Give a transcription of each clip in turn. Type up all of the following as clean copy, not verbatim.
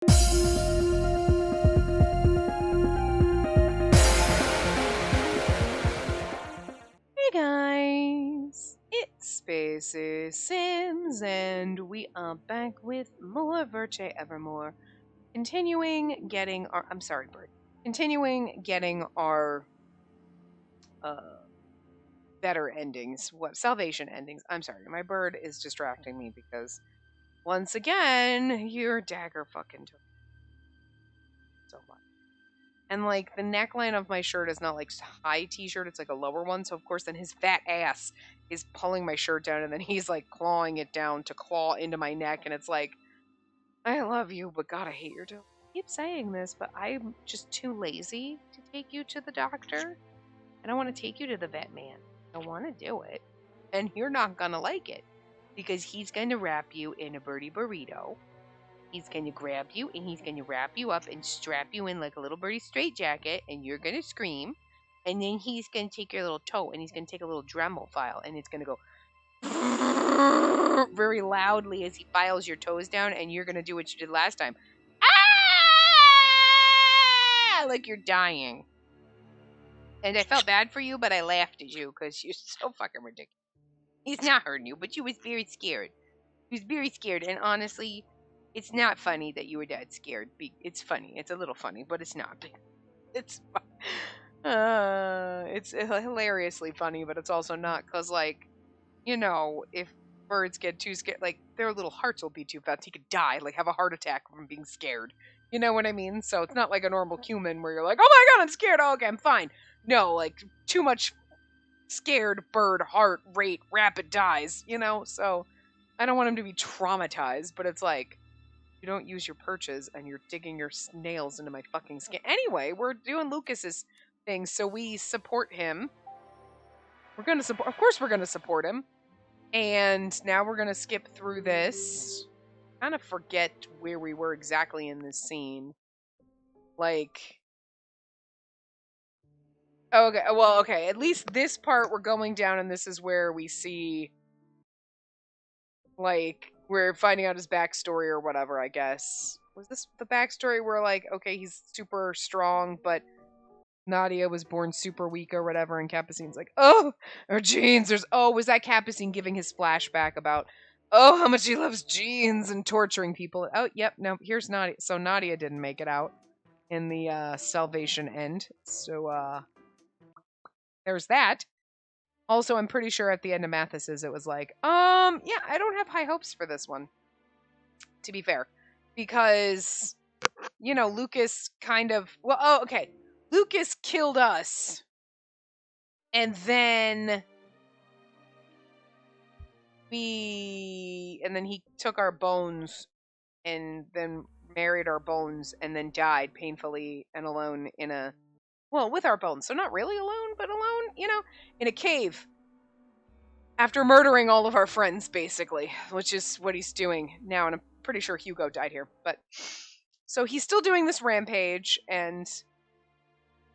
Hey guys, it's Spacey Sims, and we are back with more Verce Evermore. Continuing getting our, I'm sorry, Bird. Continuing getting our, uh, better endings. What, salvation endings. I'm sorry, my bird is distracting me because, once again, your dagger fucking took so much. And like the neckline of my shirt is not like high t-shirt, it's like a lower one. So of course then his fat ass is pulling my shirt down and then he's like clawing it down to claw into my neck and it's like, I love you, but God, I hate your dog. I keep saying this, but I'm just too lazy to take you to the doctor. I don't want to take you to the vet man. I want to do it. And you're not gonna like it. Because he's gonna wrap you in a birdie burrito. He's going to grab you and he's going to wrap you up and strap you in like a little birdie straitjacket and you're going to scream. And then he's going to take your little toe and he's going to take a little Dremel file and it's going to go very loudly as he files your toes down and you're going to do what you did last time. Ah! Like you're dying. And I felt bad for you, but I laughed at you because you're so fucking ridiculous. He's not hurting you, but you was very scared. He was very scared and honestly... It's not funny that you were that scared. It's funny. It's a little funny, but it's not. It's hilariously funny, but it's also not because, like, you know, if birds get too scared, like their little hearts will beat too fast. He could die, like have a heart attack from being scared. You know what I mean? So it's not like a normal human where you're like, oh my god, I'm scared. Oh, okay, I'm fine. No, like too much scared bird heart rate rapid dies. You know, so I don't want him to be traumatized, but it's like. You don't use your perches and you're digging your nails into my fucking skin. Anyway, we're doing Lucas's thing, so we support him. We're gonna support, of course, we're gonna support him. And now we're gonna skip through this. Kind of forget where we were exactly in this scene. Like, okay, well, okay. At least this part we're going down, and this is where we see, like, we're finding out his backstory or whatever. I guess. Was this the backstory where, like, okay, he's super strong, but Nadia was born super weak or whatever, and Capucine's like, oh, her genes, was that Capucine giving his flashback about, oh, how much he loves genes and torturing people. Oh, yep, no, here's Nadia. So Nadia didn't make it out in the Salvation end. So, there's that. Also, I'm pretty sure at the end of Mathis's, it was like, yeah, I don't have high hopes for this one, to be fair. Because, you know, Lucas kind of, well, oh, okay. Lucas killed us. And then he took our bones and then married our bones and then died painfully and alone with our bones. So not really alone, but alone, you know, in a cave. After murdering all of our friends, basically, which is what he's doing now. And I'm pretty sure Hugo died here. But, so he's still doing this rampage and,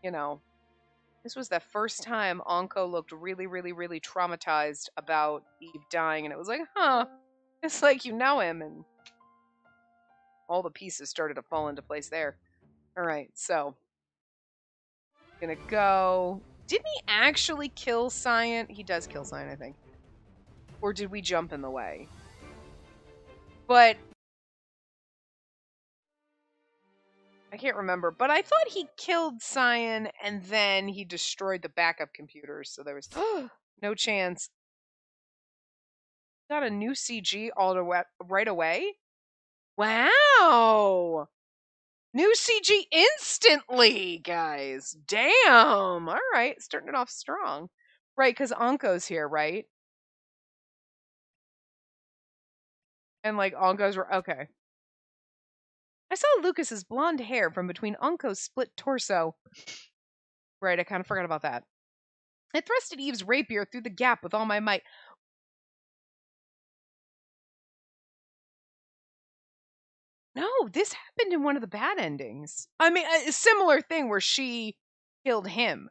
you know, this was the first time Anko looked really, really, really traumatized about Eve dying, and it was like, huh, it's like you know him, and all the pieces started to fall into place there. Alright, so, gonna go... Didn't he actually kill Cyan? He does kill Cyan, I think. Or did we jump in the way? But... I can't remember, but I thought he killed Cyan and then he destroyed the backup computers, so there was no chance. Got a new CG right away? Wow! New CG instantly, guys. Damn! Alright, starting it off strong. Right, because Anko's here, right? And, like, Anko's... Okay. I saw Lucas's blonde hair from between Anko's split torso. Right, I kind of forgot about that. I thrusted Eve's rapier through the gap with all my might. No, this happened in one of the bad endings. I mean, a similar thing where she killed him.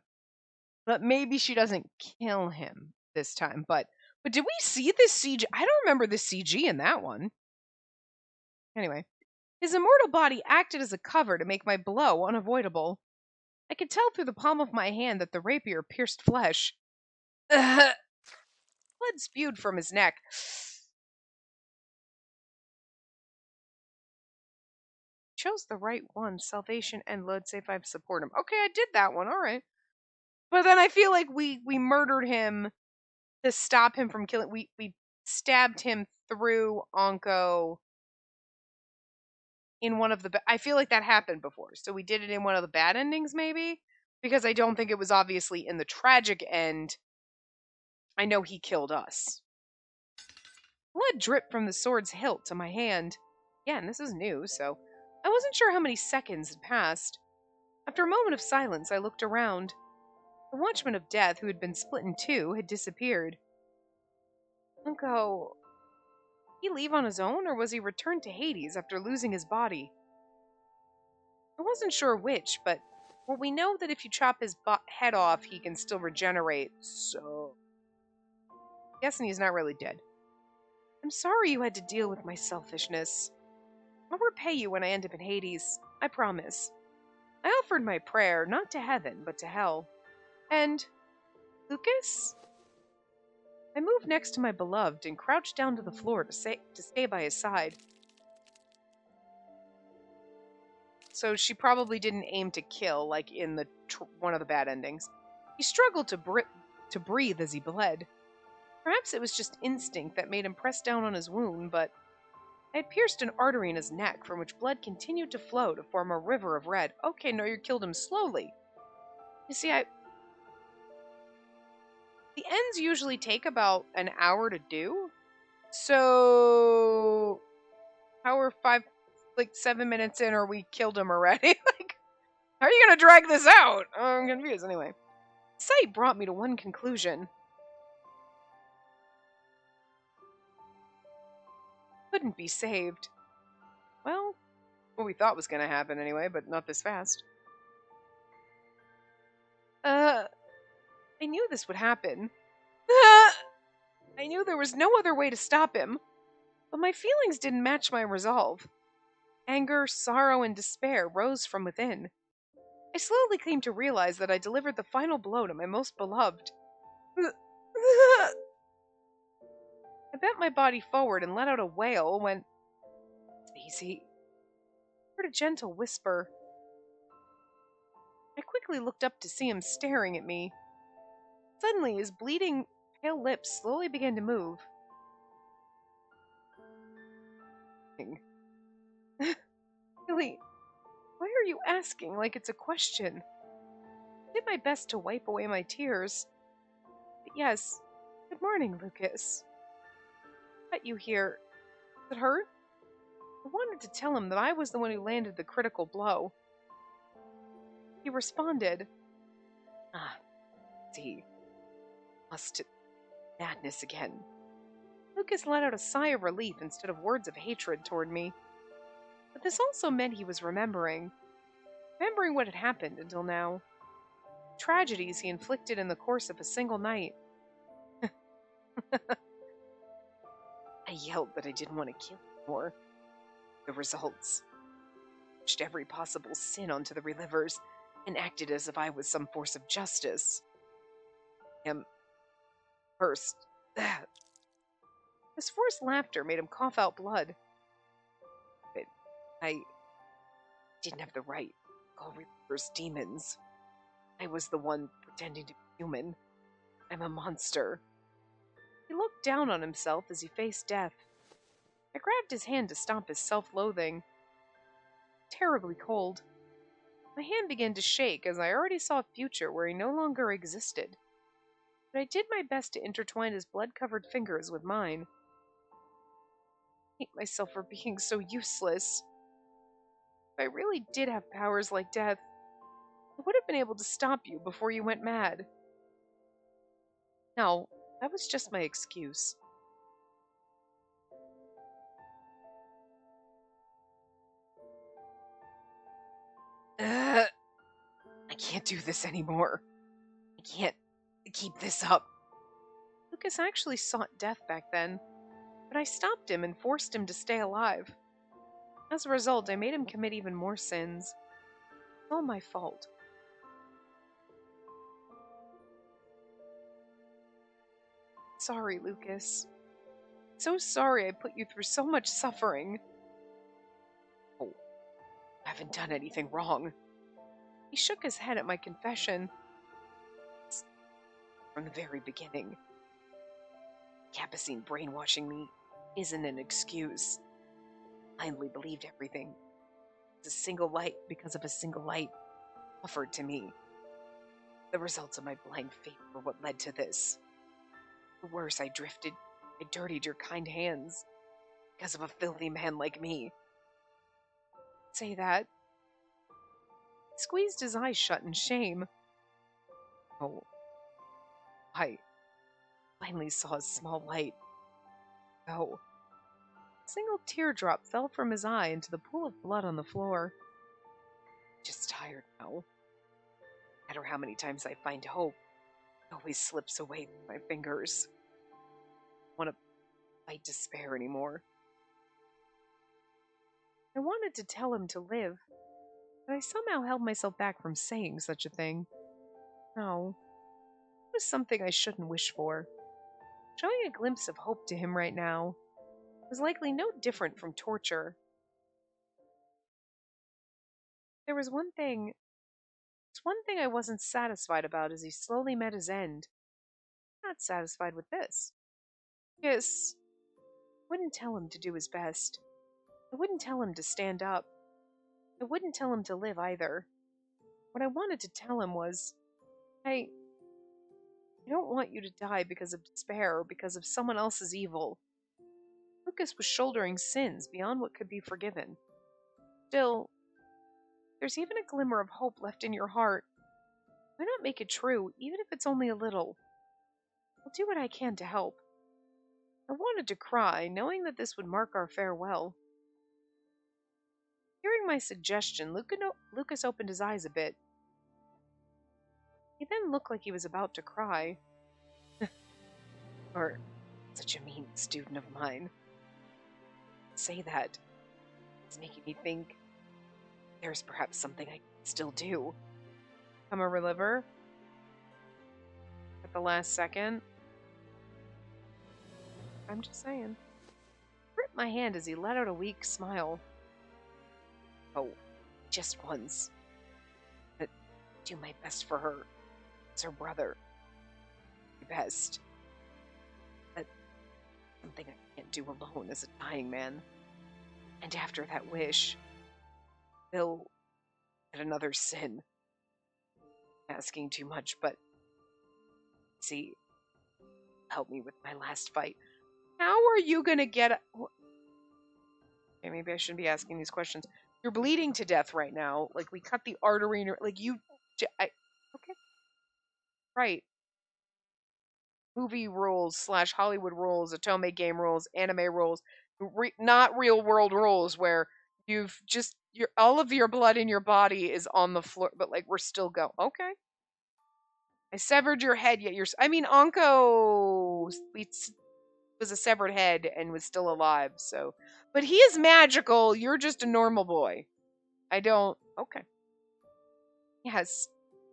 But maybe she doesn't kill him this time. But did we see this CG? I don't remember the CG in that one. Anyway. His immortal body acted as a cover to make my blow unavoidable. I could tell through the palm of my hand that the rapier pierced flesh. Blood spewed from his neck. Chose the right one. Salvation and load save 5 support him. Okay, I did that one. All right. But then I feel like we murdered him to stop him from killing. We stabbed him through Anko in one of the. I feel like that happened before, so we did it in one of the bad endings, maybe, because I don't think it was obviously in the tragic end. I know he killed us. Blood dripped from the sword's hilt to my hand. Yeah, and this is new, so I wasn't sure how many seconds had passed. After a moment of silence, I looked around. The Watchman of Death, who had been split in two, had disappeared. Uncle, did he leave on his own, or was he returned to Hades after losing his body? I wasn't sure which, but well, we know that if you chop his head off, he can still regenerate, so I'm guessing he's not really dead. I'm sorry you had to deal with my selfishness. I'll repay you when I end up in Hades, I promise. I offered my prayer, not to heaven, but to hell. And Lucas? I moved next to my beloved and crouched down to the floor to stay by his side. So she probably didn't aim to kill, like in the one of the bad endings. He struggled to breathe as he bled. Perhaps it was just instinct that made him press down on his wound, but I had pierced an artery in his neck from which blood continued to flow to form a river of red. Okay, no, you killed him slowly. You see, the ends usually take about an hour to do. So how are 7 minutes in, or we killed him already? Like, how are you gonna drag this out? I'm confused. Anyway, sight brought me to one conclusion. Couldn't be saved. Well, what we thought was gonna happen anyway, but not this fast. I knew this would happen. I knew there was no other way to stop him, but my feelings didn't match my resolve. Anger, sorrow, and despair rose from within. I slowly came to realize that I delivered the final blow to my most beloved. I bent my body forward and let out a wail when Spacey heard a gentle whisper. I quickly looked up to see him staring at me. Suddenly, his bleeding, pale lips slowly began to move. Really, why are you asking like it's a question? I did my best to wipe away my tears. But yes, good morning, Lucas. Got you here. Does it hurt? I wanted to tell him that I was the one who landed the critical blow. He responded, see, must madness again. Lucas let out a sigh of relief instead of words of hatred toward me. But this also meant he was remembering what had happened until now. Tragedies he inflicted in the course of a single night. I yelled that I didn't want to kill anymore. The results. Pushed every possible sin onto the relivers and acted as if I was some force of justice. First, his forced laughter made him cough out blood. But I didn't have the right to call relivers demons. I was the one pretending to be human. I'm a monster. He looked down on himself as he faced death. I grabbed his hand to stop his self-loathing. Terribly cold. My hand began to shake as I already saw a future where he no longer existed. But I did my best to intertwine his blood-covered fingers with mine. I hate myself for being so useless. If I really did have powers like death, I would have been able to stop you before you went mad. No, that was just my excuse. I can't do this anymore. I can't keep this up. Lucas actually sought death back then, but I stopped him and forced him to stay alive. As a result, I made him commit even more sins. It's all my fault. Sorry, Lucas. So sorry I put you through so much suffering. Oh, I haven't done anything wrong. He shook his head at my confession. From the very beginning, Capucine brainwashing me isn't an excuse. I blindly believed everything. It's a single light because of a single light offered to me. The results of my blind faith were what led to this. Worse, I dirtied your kind hands because of a filthy man like me. Say that. He squeezed his eyes shut in shame. Oh, I finally saw a small light. Oh. A single teardrop fell from his eye into the pool of blood on the floor. Just tired now. No matter how many times I find hope, it always slips away from my fingers. I don't want to fight despair anymore. I wanted to tell him to live, but I somehow held myself back from saying such a thing. No, it was something I shouldn't wish for. Showing a glimpse of hope to him right now was likely no different from torture. There was one thing I wasn't satisfied about as he slowly met his end. Not satisfied with this. Yes, I wouldn't tell him to do his best. I wouldn't tell him to stand up. I wouldn't tell him to live either. What I wanted to tell him was, I don't want you to die because of despair or because of someone else's evil. Lucas was shouldering sins beyond what could be forgiven. Still, there's even a glimmer of hope left in your heart. Why not make it true, even if it's only a little? I'll do what I can to help. I wanted to cry, knowing that this would mark our farewell. Hearing my suggestion, Lucas opened his eyes a bit. He then looked like he was about to cry. Or such a mean student of mine. Say that. It's making me think there's perhaps something I can still do. Become a reliever? At the last second? I'm just saying. Gripped my hand as he let out a weak smile. Oh, just once. But do my best for her. It's her brother. My best. But something I can't do alone as a dying man. And after that wish, Bill had another sin. Asking too much, but see, help me with my last fight. How are you gonna get okay, maybe I shouldn't be asking these questions. You're bleeding to death right now. Like, we cut the artery in your, like, okay. Right. Movie rules / Hollywood rules, Otome game rules, anime rules, not real world rules where you've just, all of your blood in your body is on the floor, but, like, we're still going. Okay. I severed your head, yet Anko was a severed head and was still alive, so. But he is magical, you're just a normal boy. Okay. Yes,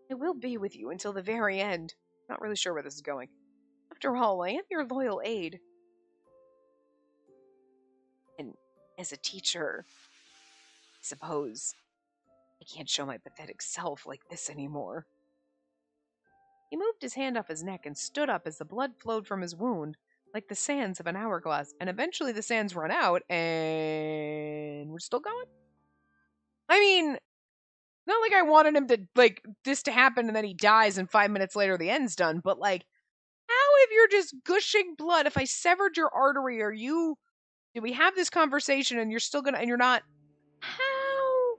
I will be with you until the very end. Not really sure where this is going. After all, I am your loyal aide. And as a teacher, I suppose I can't show my pathetic self like this anymore. He moved his hand off his neck and stood up as the blood flowed from his wound, like the sands of an hourglass, and eventually the sands run out, and we're still going? I mean, not like I wanted him to, like, this to happen and then he dies and 5 minutes later the end's done, but, like, how if you're just gushing blood, if I severed your artery, do we have this conversation and you're still gonna, and you're not, how?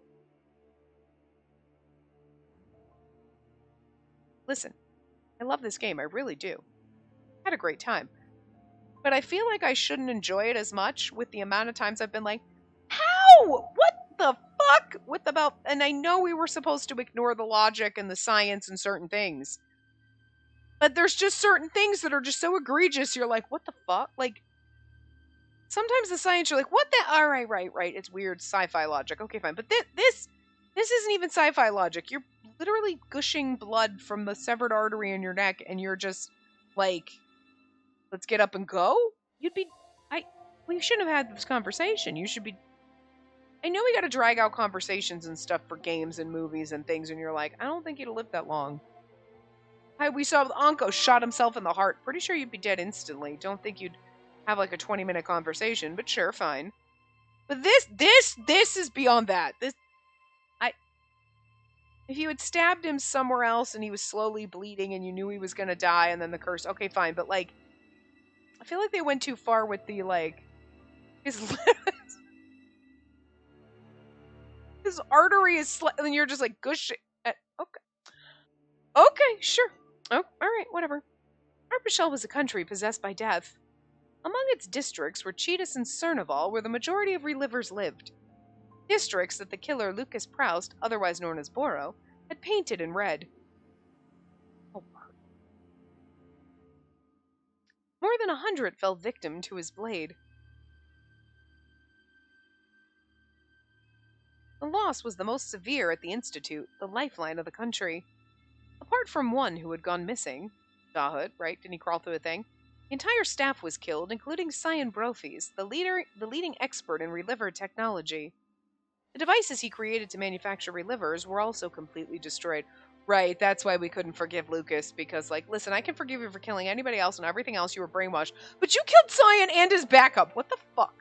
Listen, I love this game, I really do. I had a great time. But I feel like I shouldn't enjoy it as much with the amount of times I've been like, how? What the fuck? And I know we were supposed to ignore the logic and the science and certain things. But there's just certain things that are just so egregious, you're like, what the fuck? Like, sometimes the science, you're like, what the? All right, right. It's weird sci-fi logic. Okay, fine. But this isn't even sci-fi logic. You're literally gushing blood from the severed artery in your neck, and you're just like, let's get up and go. You'd be, I. We shouldn't have had this conversation. You should be. I know we got to drag out conversations and stuff for games and movies and things, and you're like, I don't think you'd live that long. We saw Anko shot himself in the heart. Pretty sure you'd be dead instantly. Don't think you'd have like a 20-minute conversation, but sure, fine. But this is beyond that. If you had stabbed him somewhere else and he was slowly bleeding and you knew he was gonna die and then the curse, okay, fine. But like, I feel like they went too far with the like his his artery is and you're just like gushing. Okay, okay, sure. Oh, all right, whatever. Arpachel was a country possessed by death. Among its districts were Cheetahs and Cernaval, where the majority of relivers lived. Districts that the killer Lucas Proust, otherwise known as Boro, had painted in red. Oh, more than 100 fell victim to his blade. The loss was the most severe at the Institute, the lifeline of the country. Apart from one who had gone missing, Dahut, right? Didn't he crawl through a thing? The entire staff was killed, including Cyan Brophes, the leading expert in reliver technology. The devices he created to manufacture relivers were also completely destroyed. Right, that's why we couldn't forgive Lucas, because, like, listen, I can forgive you for killing anybody else and everything else, you were brainwashed, but you killed Cyan and his backup! What the fuck?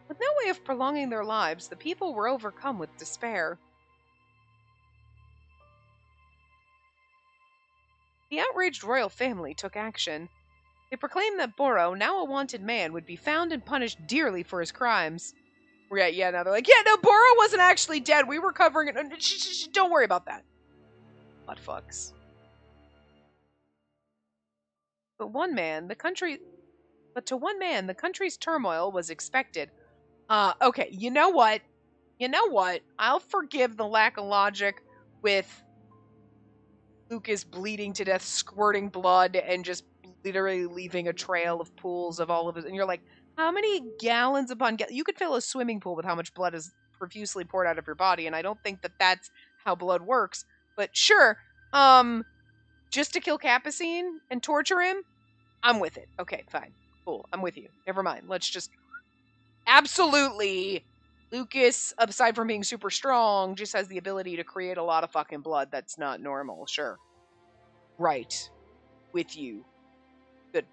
With no way of prolonging their lives, the people were overcome with despair. The outraged royal family took action. They proclaimed that Boro, now a wanted man, would be found and punished dearly for his crimes. Yeah, now they're like, yeah, no, Boro wasn't actually dead. We were covering it. Don't worry about that. Butt fucks. But to one man, the country's turmoil was expected. Okay, you know what? I'll forgive the lack of logic with Lucas bleeding to death, squirting blood, and just literally leaving a trail of pools of all of it. And you're like, how many gallons upon gallons? You could fill a swimming pool with how much blood is profusely poured out of your body, and I don't think that that's how blood works. But sure, just to kill Capucine and torture him, I'm with it. Okay, fine, cool, I'm with you. Never mind. Let's just absolutely. Lucas, aside from being super strong, just has the ability to create a lot of fucking blood that's not normal. Sure, right, with you. Good.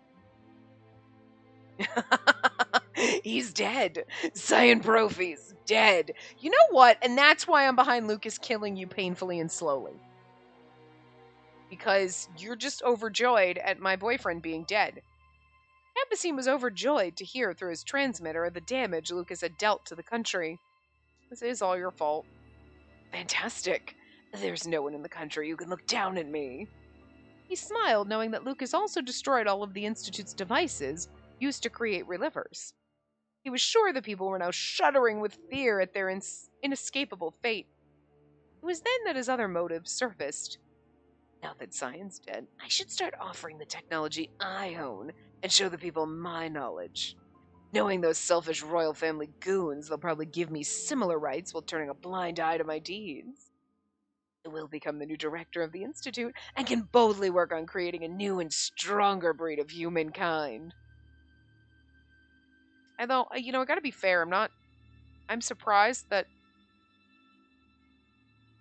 He's dead. Cyan Brophes, dead. You know what? And that's why I'm behind Lucas killing you painfully and slowly. Because you're just overjoyed at my boyfriend being dead. Capucine was overjoyed to hear through his transmitter the damage Lucas had dealt to the country. This is all your fault. Fantastic. There's no one in the country who can look down at me. He smiled, knowing that Lucas also destroyed all of the Institute's devices used to create relivers. He was sure the people were now shuddering with fear at their inescapable fate. It was then that his other motives surfaced. Now that Cyan's dead, I should start offering the technology I own and show the people my knowledge. Knowing those selfish royal family goons, they'll probably give me similar rights while turning a blind eye to my deeds. I will become the new director of the Institute and can boldly work on creating a new and stronger breed of humankind. Although, I gotta be fair, I'm surprised that,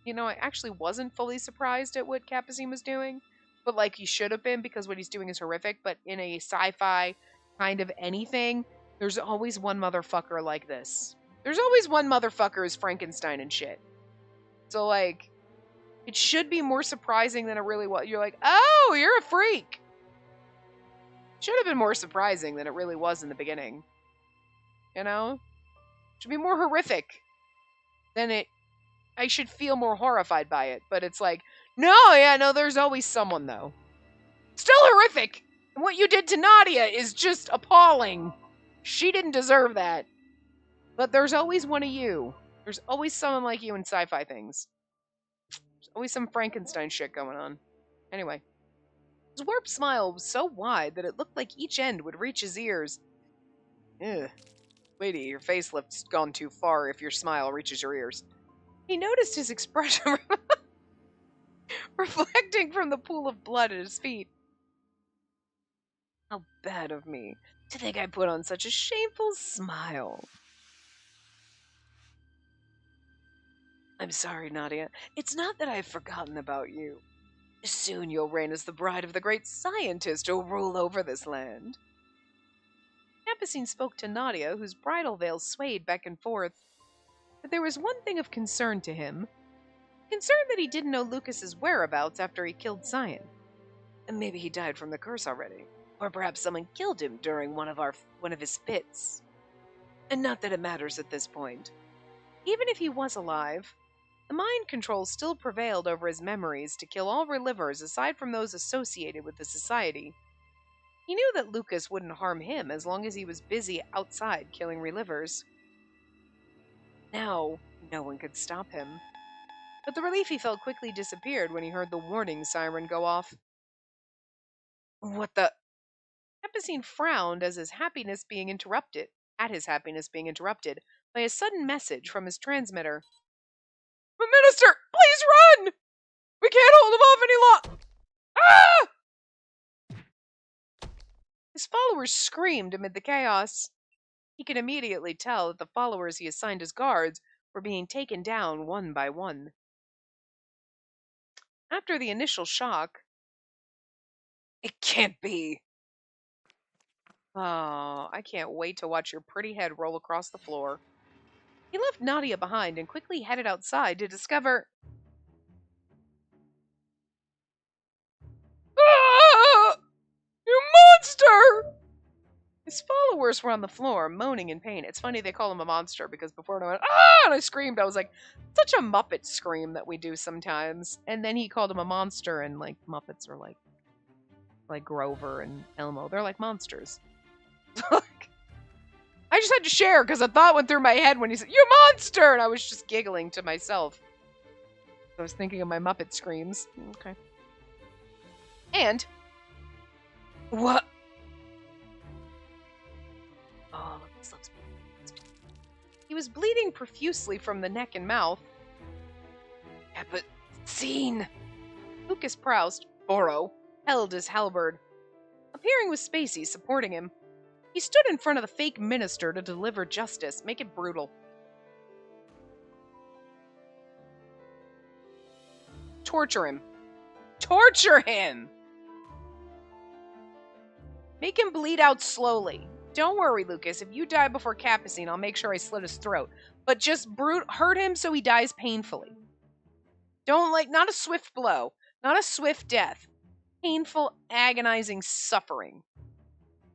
I actually wasn't fully surprised at what Capucine was doing, but, like, he should have been, because what he's doing is horrific, but in a sci-fi kind of anything, there's always one motherfucker like this. There's always one motherfucker who's Frankenstein and shit. So, like, it should be more surprising than it really was. You're like, oh, you're a freak! Should have been more surprising than it really was in the beginning. Should be more horrific than it. I should feel more horrified by it, but it's like, no, there's always someone, though. Still horrific! And what you did to Nadia is just appalling. She didn't deserve that. But there's always one of you. There's always someone like you in sci-fi things. There's always some Frankenstein shit going on. Anyway. His warped smile was so wide that it looked like each end would reach his ears. Ugh. Lady, your facelift's gone too far if your smile reaches your ears. He noticed his expression reflecting from the pool of blood at his feet. How bad of me to think I put on such a shameful smile. I'm sorry, Nadia. It's not that I've forgotten about you. Soon you'll reign as the bride of the great scientist who'll rule over this land. Capucine spoke to Nadia, whose bridal veil swayed back and forth. But there was one thing of concern to him. Concern that he didn't know Lucas's whereabouts after he killed Cyan. And maybe he died from the curse already. Or perhaps someone killed him during one of his fits. And not that it matters at this point. Even if he was alive, the mind control still prevailed over his memories to kill all relivers aside from those associated with the society. He knew that Lucas wouldn't harm him as long as he was busy outside killing relivers. Now, no one could stop him. But the relief he felt quickly disappeared when he heard the warning siren go off. What the? Capucine frowned at his happiness being interrupted by a sudden message from his transmitter. Minister, please run! We can't hold him off any longer! Ah! His followers screamed amid the chaos. He could immediately tell that the followers he assigned as guards were being taken down one by one. After the initial shock, it can't be. Oh, I can't wait to watch your pretty head roll across the floor. He left Nadia behind and quickly headed outside to discover... Ah! You monster! His followers were on the floor, moaning in pain. It's funny they call him a monster, because before I went, ah! And I screamed. I was like, such a Muppet scream that we do sometimes. And then he called him a monster, and like Muppets are like Grover and Elmo. They're like monsters. I just had to share because a thought went through my head when he said, "You monster!" And I was just giggling to myself. I was thinking of my Muppet screams. Okay. And what? Oh, this looks beautiful. He was bleeding profusely from the neck and mouth. Capucine! Lucas Proust, Boro, held his halberd. Appearing with Spacey supporting him, he stood in front of the fake minister to deliver justice, make it brutal. Torture him. Torture him! Make him bleed out slowly. Don't worry, Lucas. If you die before Capucine, I'll make sure I slit his throat. But just hurt him so he dies painfully. Don't not a swift blow. Not a swift death. Painful, agonizing suffering.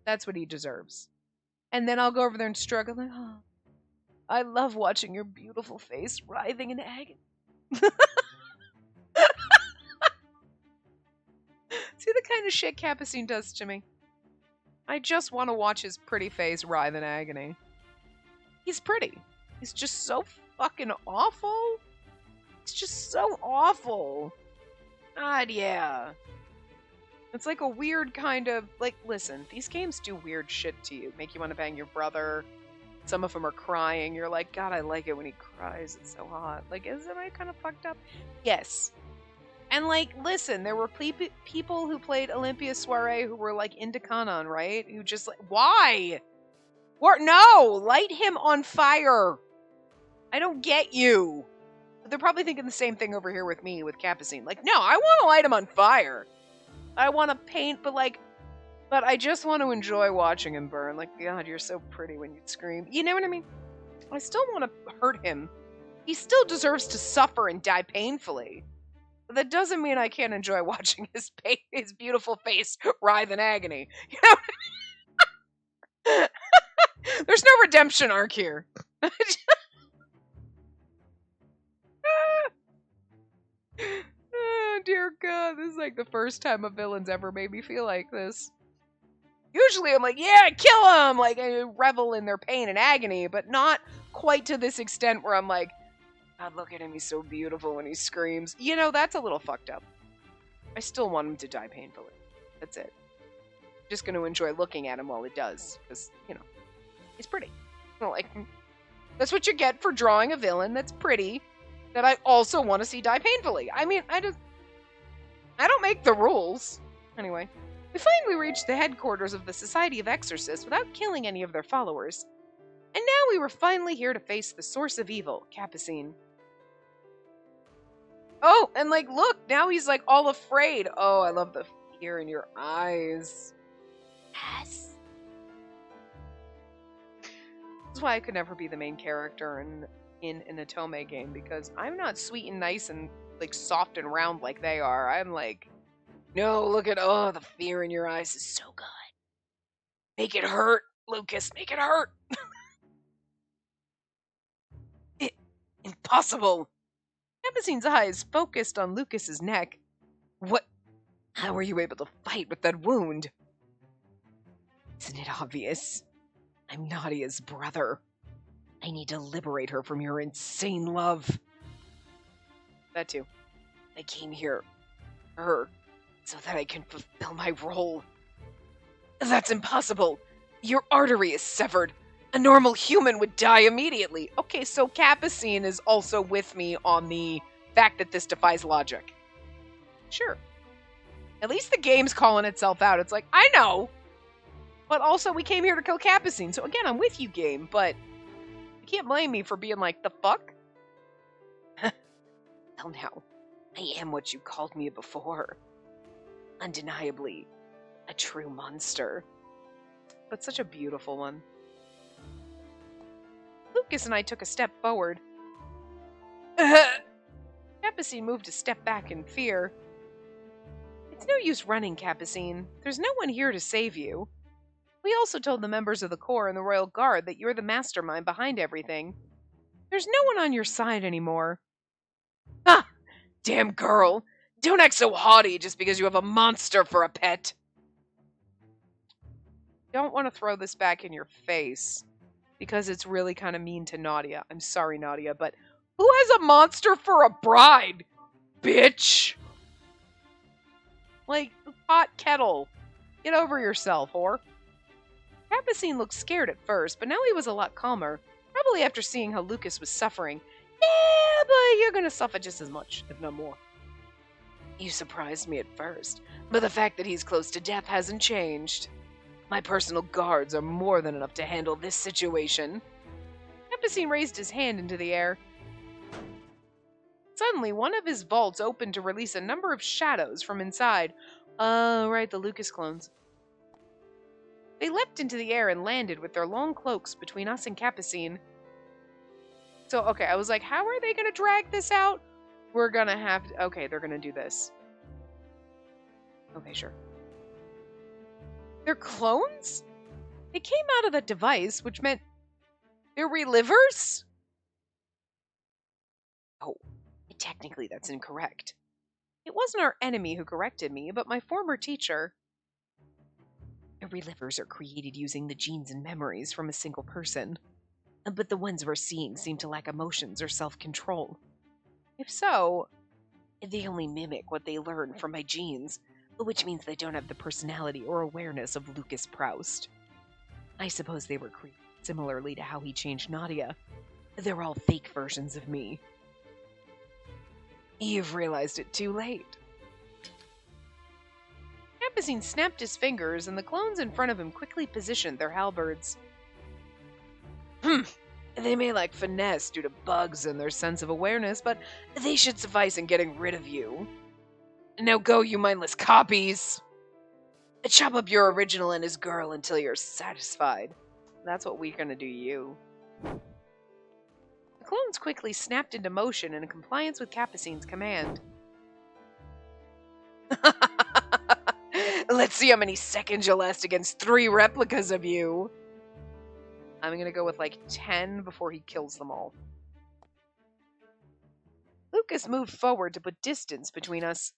That's what he deserves. And then I'll go over there and struggle. Like, oh, I love watching your beautiful face writhing in agony. See the kind of shit Capucine does to me? I just want to watch his pretty face writhe in agony. He's pretty. He's just so fucking awful. It's just so awful. God, yeah. It's like a weird kind of, listen, these games do weird shit to you. Make you want to bang your brother. Some of them are crying. You're like, God, I like it when he cries. It's so hot. Isn't I kind of fucked up? Yes. And, listen, there were people who played Olympia Soiree who were, into Kanon, right? Who just, why? No! Light him on fire! I don't get you. But they're probably thinking the same thing over here with me, with Capucine. No, I want to light him on fire. I want to paint, but I just want to enjoy watching him burn. God, you're so pretty when you scream. You know what I mean? I still want to hurt him. He still deserves to suffer and die painfully. But that doesn't mean I can't enjoy watching his beautiful face writhe in agony. You know what I mean? There's no redemption arc here. Oh, dear God, this is the first time a villain's ever made me feel like this. Usually I'm yeah, kill him! I revel in their pain and agony, but not quite to this extent where I'm God, look at him, he's so beautiful when he screams. That's a little fucked up. I still want him to die painfully. That's it. Just going to enjoy looking at him while it does, because, He's pretty. Like, that's what you get for drawing a villain that's pretty, that I also want to see die painfully. I mean, I don't make the rules. Anyway, we finally reached the headquarters of the Society of Exorcists without killing any of their followers. And now we were finally here to face the source of evil, Capucine. Oh, and like, look, now he's like all afraid. Oh, I love the fear in your eyes. Yes. That's why I could never be the main character in an Otome game, because I'm not sweet and nice and like soft and round like they are. I'm like, no, look at, oh, the fear in your eyes is so good. Make it hurt, Lucas, make it hurt. Impossible. Capucine's eyes focused on Lucas's neck. What? How were you able to fight with that wound? Isn't it obvious? I'm Nadia's brother. I need to liberate her from your insane love. That too. I came here for her so that I can fulfill my role. That's impossible. Your artery is severed. A normal human would die immediately. Okay, so Capucine is also with me on the fact that this defies logic. Sure. At least the game's calling itself out. It's like, I know. But also, we came here to kill Capucine. So again, I'm with you, game, but you can't blame me for being like, the fuck? Well, now, I am what you called me before. Undeniably, a true monster. But such a beautiful one. Lucas and I took a step forward. Capucine moved a step back in fear. It's no use running, Capucine. There's no one here to save you. We also told the members of the Corps and the Royal Guard that you're the mastermind behind everything. There's no one on your side anymore. Ha! Damn girl! Don't act so haughty just because you have a monster for a pet. Don't want to throw this back in your face, because it's really kind of mean to Nadia. I'm sorry, Nadia, but who has a monster for a bride? Bitch! Like, hot kettle. Get over yourself, whore. Capucine looked scared at first, but now he was a lot calmer, probably after seeing how Lucas was suffering. Yeah, but you're gonna suffer just as much, if not more. You surprised me at first, but the fact that he's close to death hasn't changed. My personal guards are more than enough to handle this situation. Capucine raised his hand into the air. Suddenly, one of his vaults opened to release a number of shadows from inside. Oh, right, the Lucas clones. They leapt into the air and landed with their long cloaks between us and Capucine. So, okay, I was like, how are they going to drag this out? We're going to have to... Okay, they're going to do this. Okay, sure. They're clones? They came out of that device, which meant they're relivers? Oh, technically that's incorrect. It wasn't our enemy who corrected me, but my former teacher. The relivers are created using the genes and memories from a single person, but the ones we're seeing seem to lack emotions or self-control. If so, they only mimic what they learn from my genes, which means they don't have the personality or awareness of Lucas Proust. I suppose they were created similarly to how he changed Nadia. They're all fake versions of me. You've realized it too late. Capucine snapped his fingers, and the clones in front of him quickly positioned their halberds. They may lack finesse due to bugs and their sense of awareness, but they should suffice in getting rid of you. Now go, you mindless copies! Chop up your original and his girl until you're satisfied. That's what we're gonna do you. The clones quickly snapped into motion in compliance with Capucine's command. Let's see how many seconds you'll last against 3 replicas of you. I'm gonna go with like 10 before he kills them all. Lucas moved forward to put distance between us.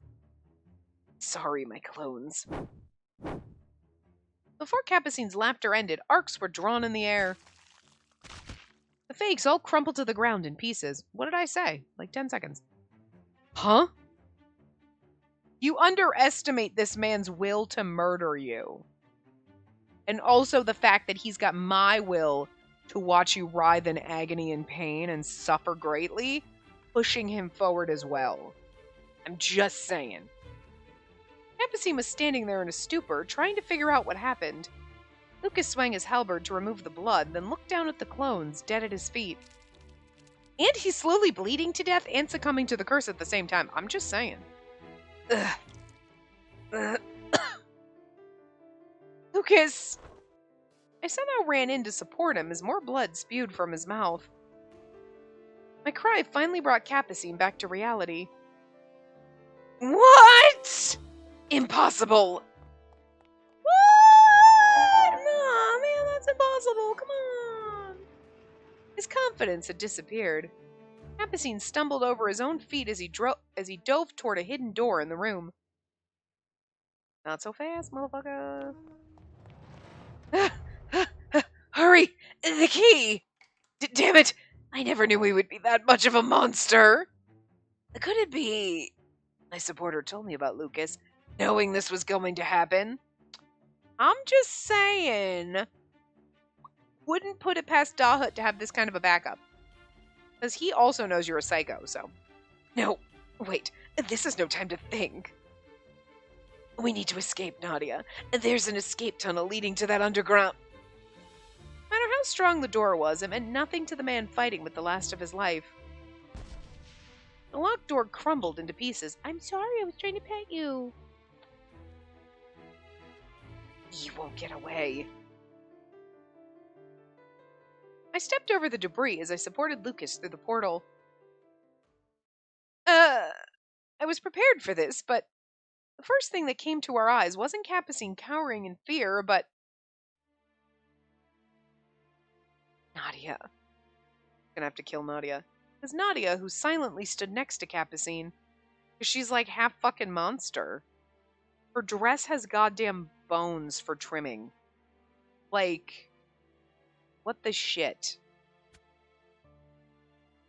Sorry, my clones. Before Capucine's laughter ended, arcs were drawn in the air. The fakes all crumpled to the ground in pieces. What did I say? Like 10 seconds. Huh? You underestimate this man's will to murder you. And also the fact that he's got my will to watch you writhe in agony and pain and suffer greatly, pushing him forward as well. I'm just saying. Capucine was standing there in a stupor, trying to figure out what happened. Lucas swung his halberd to remove the blood, then looked down at the clones, dead at his feet. And he's slowly bleeding to death and succumbing to the curse at the same time. I'm just saying. Ugh. Lucas! I somehow ran in to support him as more blood spewed from his mouth. My cry finally brought Capucine back to reality. What? Impossible! What? No, man, that's impossible. Come on. His confidence had disappeared. Capucine stumbled over his own feet as he dove toward a hidden door in the room. Not so fast, motherfucker. Hurry! The key! Damn it! I never knew he would be that much of a monster. Could it be? My supporter told me about Lucas, knowing this was going to happen. I'm just saying. Wouldn't put it past Dahut to have this kind of a backup. Because he also knows you're a psycho, so. No, wait. This is no time to think. We need to escape, Nadia. There's an escape tunnel leading to that underground. No matter how strong the door was, it meant nothing to the man fighting with the last of his life. The locked door crumbled into pieces. I'm sorry, I was trying to pet you. You won't get away. I stepped over the debris as I supported Lucas through the portal. I was prepared for this, but the first thing that came to our eyes wasn't Capucine cowering in fear, but Nadia. Gonna have to kill Nadia. It was Nadia who silently stood next to Capucine. Because she's like half fucking monster. Her dress has goddamn bones for trimming. Like, what the shit?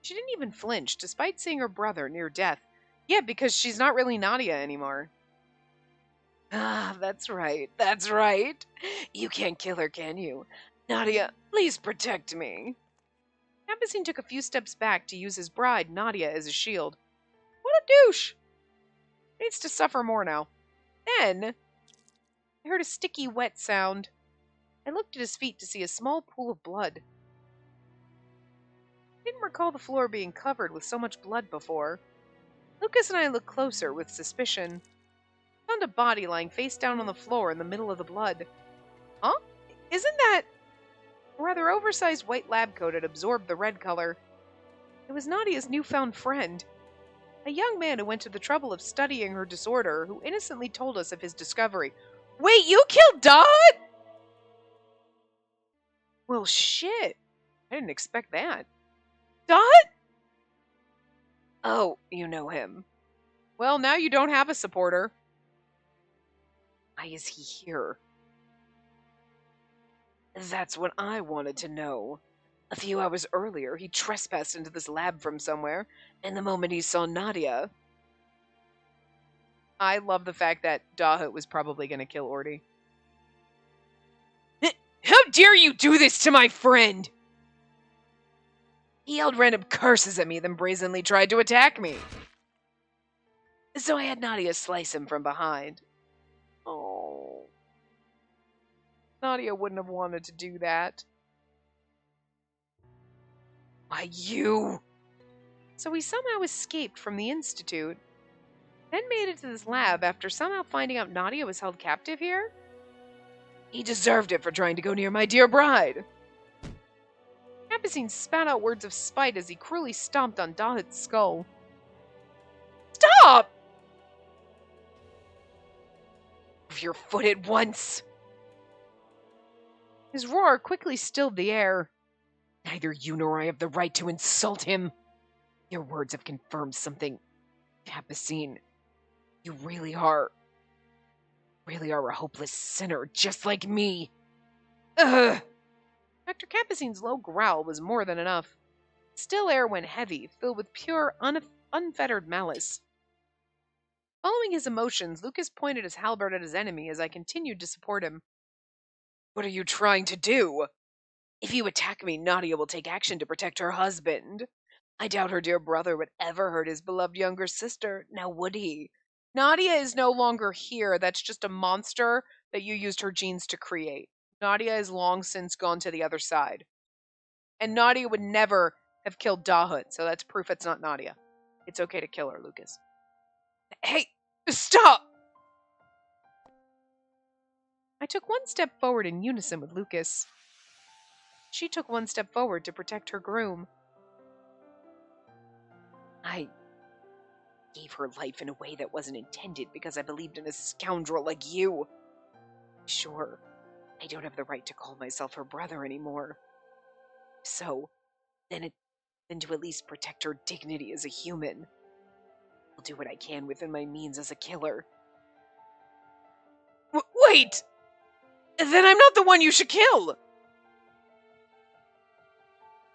She didn't even flinch, despite seeing her brother near death. Yeah, because she's not really Nadia anymore. Ah, that's right. That's right. You can't kill her, can you? Nadia, please protect me. Capucine took a few steps back to use his bride, Nadia, as a shield. What a douche! Needs to suffer more now. Then, I heard a sticky, wet sound. I looked at his feet to see a small pool of blood. I didn't recall the floor being covered with so much blood before. Lucas and I looked closer with suspicion. I found a body lying face down on the floor in the middle of the blood. Huh? Isn't that... A rather oversized white lab coat had absorbed the red color. It was Nadia's newfound friend. A young man who went to the trouble of studying her disorder, who innocently told us of his discovery. Wait, you killed Dot? Well, shit. I didn't expect that. Dot? Oh, you know him. Well, now you don't have a supporter. Why is he here? That's what I wanted to know. A few hours earlier, he trespassed into this lab from somewhere, and the moment he saw Nadia... I love the fact that Dahut was probably going to kill Orty. How dare you do this to my friend? He yelled random curses at me, then brazenly tried to attack me. So I had Nadia slice him from behind. Oh. Nadia wouldn't have wanted to do that. Why, you... So he somehow escaped from the Institute, then made it to this lab after somehow finding out Nadia was held captive here? He deserved it for trying to go near my dear bride. Capucine spat out words of spite as he cruelly stomped on Dahut's skull. Stop! Move your foot at once! His roar quickly stilled the air. Neither you nor I have the right to insult him. Your words have confirmed something. Capucine, you really are a hopeless sinner, just like me. Ugh! Dr. Capucine's low growl was more than enough. Still air went heavy, filled with pure, unfettered malice. Following his emotions, Lucas pointed his halberd at his enemy as I continued to support him. What are you trying to do? If you attack me, Nadia will take action to protect her husband. I doubt her dear brother would ever hurt his beloved younger sister. Now, would he? Nadia is no longer here. That's just a monster that you used her genes to create. Nadia is long since gone to the other side. And Nadia would never have killed Dahut, so that's proof it's not Nadia. It's okay to kill her, Lucas. Hey, stop! I took one step forward in unison with Lucas. She took one step forward to protect her groom. I gave her life in a way that wasn't intended because I believed in a scoundrel like you. Sure, I don't have the right to call myself her brother anymore. So, then to at least protect her dignity as a human. I'll do what I can within my means as a killer. Wait! Then I'm not the one you should kill!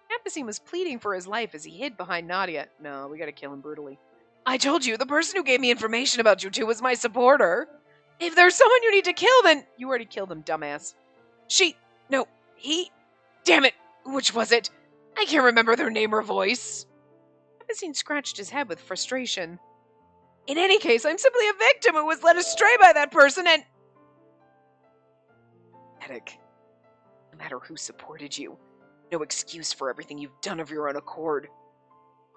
Capucine was pleading for his life as he hid behind Nadia. No, we gotta kill him brutally. I told you, the person who gave me information about you two was my supporter. If there's someone you need to kill, then... You already killed him, dumbass. He... Damn it! Which was it? I can't remember their name or voice. Capucine scratched his head with frustration. In any case, I'm simply a victim who was led astray by that person and... Pathetic. No matter who supported you, no excuse for everything you've done of your own accord.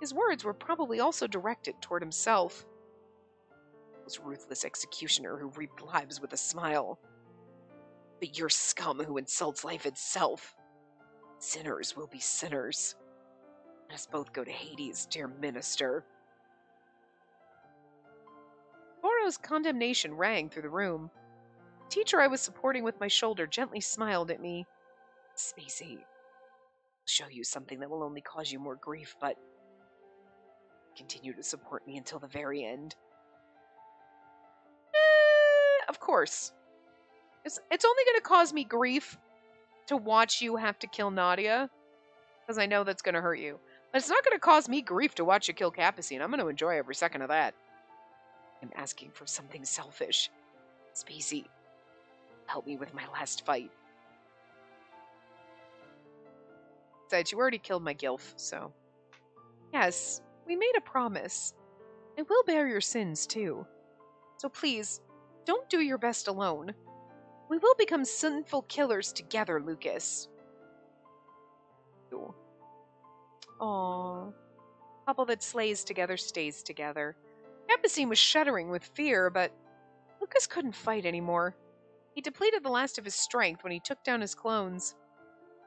His words were probably also directed toward himself. This ruthless executioner who reaped lives with a smile. But you're scum who insults life itself. Sinners will be sinners. Let us both go to Hades, dear minister. Boro's condemnation rang through the room. The teacher I was supporting with my shoulder gently smiled at me. Spacey, I'll show you something that will only cause you more grief, but continue to support me until the very end. Of course. It's only going to cause me grief to watch you have to kill Nadia, because I know that's going to hurt you. But it's not going to cause me grief to watch you kill Capucine. I'm going to enjoy every second of that. I'm asking for something selfish. Spacey, help me with my last fight. Besides, you already killed my Gilf, so... Yes, we made a promise. I will bear your sins, too. So please, don't do your best alone. We will become sinful killers together, Lucas. Aww. Couple that slays together stays together. Capucine was shuddering with fear, but Lucas couldn't fight anymore. He depleted the last of his strength when he took down his clones.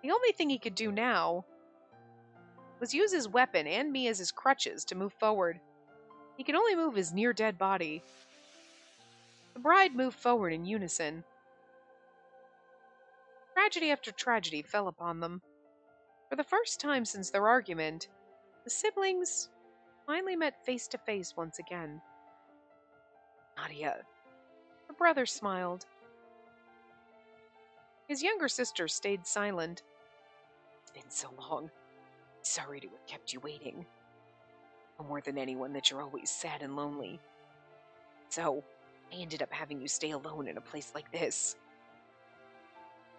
The only thing he could do now was use his weapon and me as his crutches to move forward. He could only move his near-dead body. The bride moved forward in unison. Tragedy after tragedy fell upon them. For the first time since their argument, the siblings finally met face to face once again. Nadia. Her brother smiled. His younger sister stayed silent. It's been so long. Sorry to have kept you waiting. No more than anyone that you're always sad and lonely. So, I ended up having you stay alone in a place like this.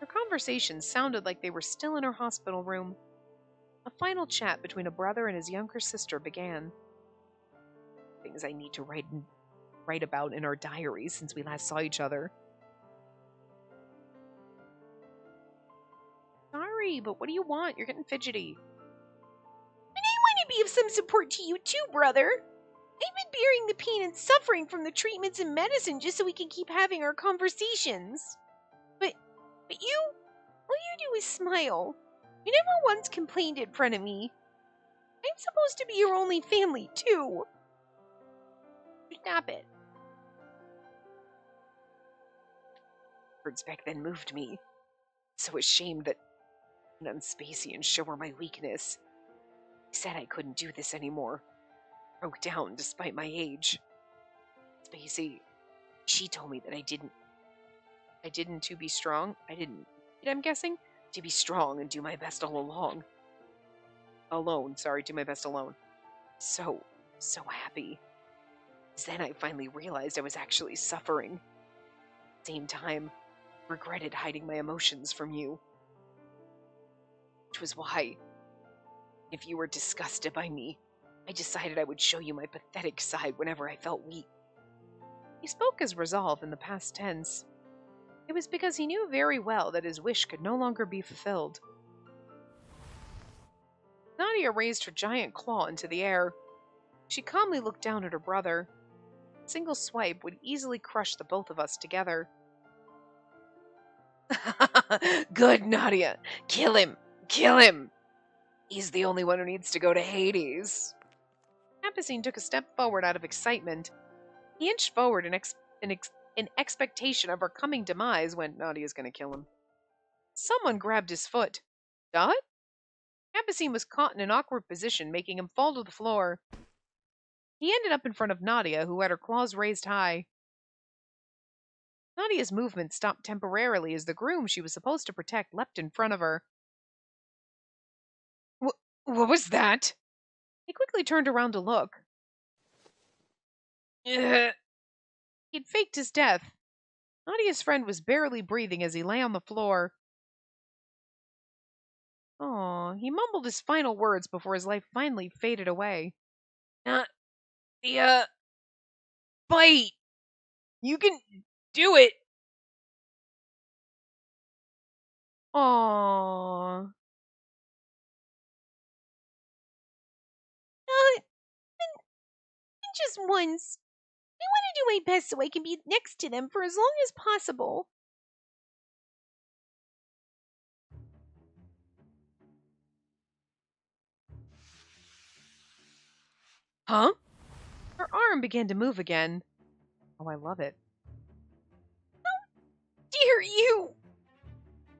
Their conversation sounded like they were still in her hospital room. A final chat between a brother and his younger sister began. Things I need to write about in our diaries since we last saw each other. Sorry, but what do you want? You're getting fidgety. And I want to be of some support to you too, brother. I've been bearing the pain and suffering from the treatments and medicine just so we can keep having our conversations. But you, all you do is smile. You never once complained in front of me. I'm supposed to be your only family, too. Stop it. Words back then moved me. So ashamed that I went on Spacey and show her my weakness. I said I couldn't do this anymore. Broke down despite my age. Spacey, she told me that I didn't to be strong. I'm guessing, to be strong and do my best all along. Do my best alone. So happy. Then I finally realized I was actually suffering. Same time, regretted hiding my emotions from you. Which was why, if you were disgusted by me, I decided I would show you my pathetic side whenever I felt weak. He spoke his resolve in the past tense. It was because he knew very well that his wish could no longer be fulfilled. Nadia raised her giant claw into the air. She calmly looked down at her brother. A single swipe would easily crush the both of us together. Good, Nadia. Kill him. Kill him. He's the only one who needs to go to Hades. Capucine took a step forward out of excitement. He inched forward in expectation of her coming demise when Nadia's going to kill him. Someone grabbed his foot. Dot? Capucine was caught in an awkward position, making him fall to the floor. He ended up in front of Nadia, who had her claws raised high. Nadia's movement stopped temporarily as the groom she was supposed to protect leapt in front of her. What was that? He quickly turned around to look. He'd faked his death. Nadia's friend was barely breathing as he lay on the floor. Oh, he mumbled his final words before his life finally faded away. Nadia, fight! You can do it! Aww. Just once. I want to do my best so I can be next to them for as long as possible. Huh? Her arm began to move again. Oh, I love it. Oh, dear you!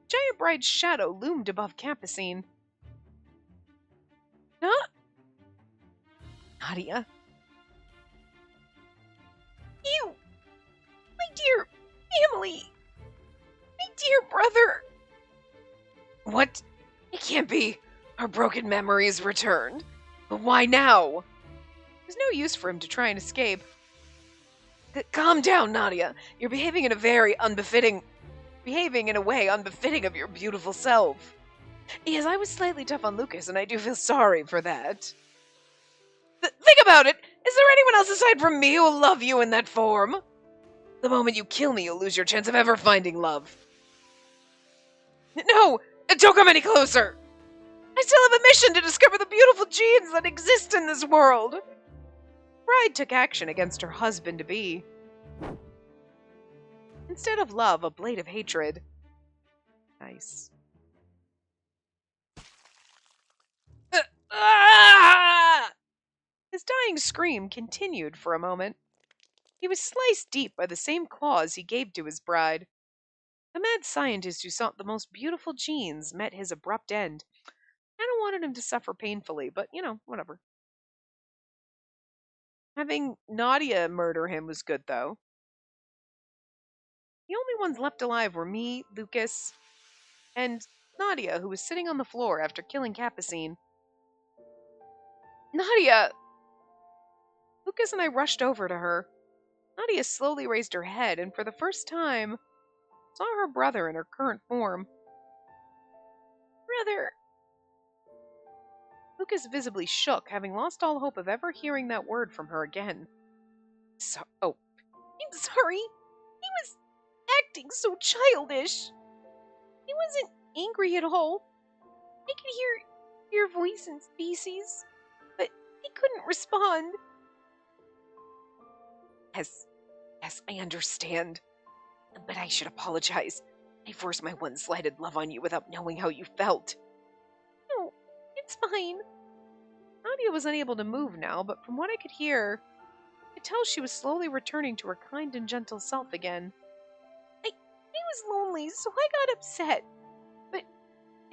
Giant Bride's shadow loomed above Capucine. Huh? Nadia? You! My dear family! My dear brother! What? It can't be. Our broken memories returned. But why now? There's no use for him to try and escape. Calm down, Nadia. You're behaving in a way unbefitting of your beautiful self. Yes, I was slightly tough on Lucas, and I do feel sorry for that. Think about it! Is there anyone else aside from me who will love you in that form? The moment you kill me, you'll lose your chance of ever finding love. No! Don't come any closer! I still have a mission to discover the beautiful genes that exist in this world! Bride took action against her husband-to-be. Instead of love, a blade of hatred. Nice. His dying scream continued for a moment. He was sliced deep by the same claws he gave to his bride. The mad scientist who sought the most beautiful genes met his abrupt end. I don't wanted him to suffer painfully, but, whatever. Having Nadia murder him was good, though. The only ones left alive were me, Lucas, and Nadia, who was sitting on the floor after killing Capucine. Nadia! Lucas and I rushed over to her. Nadia slowly raised her head, and for the first time, saw her brother in her current form. Brother! Lucas visibly shook, having lost all hope of ever hearing that word from her again. I'm sorry. He was acting so childish. He wasn't angry at all. I could hear your voice in Species, but he couldn't respond. Yes, I understand. But I should apologize. I forced my one-sided love on you without knowing how you felt. No, it's fine. Nadia was unable to move now, but from what I could hear, I could tell she was slowly returning to her kind and gentle self again. I was lonely, so I got upset. But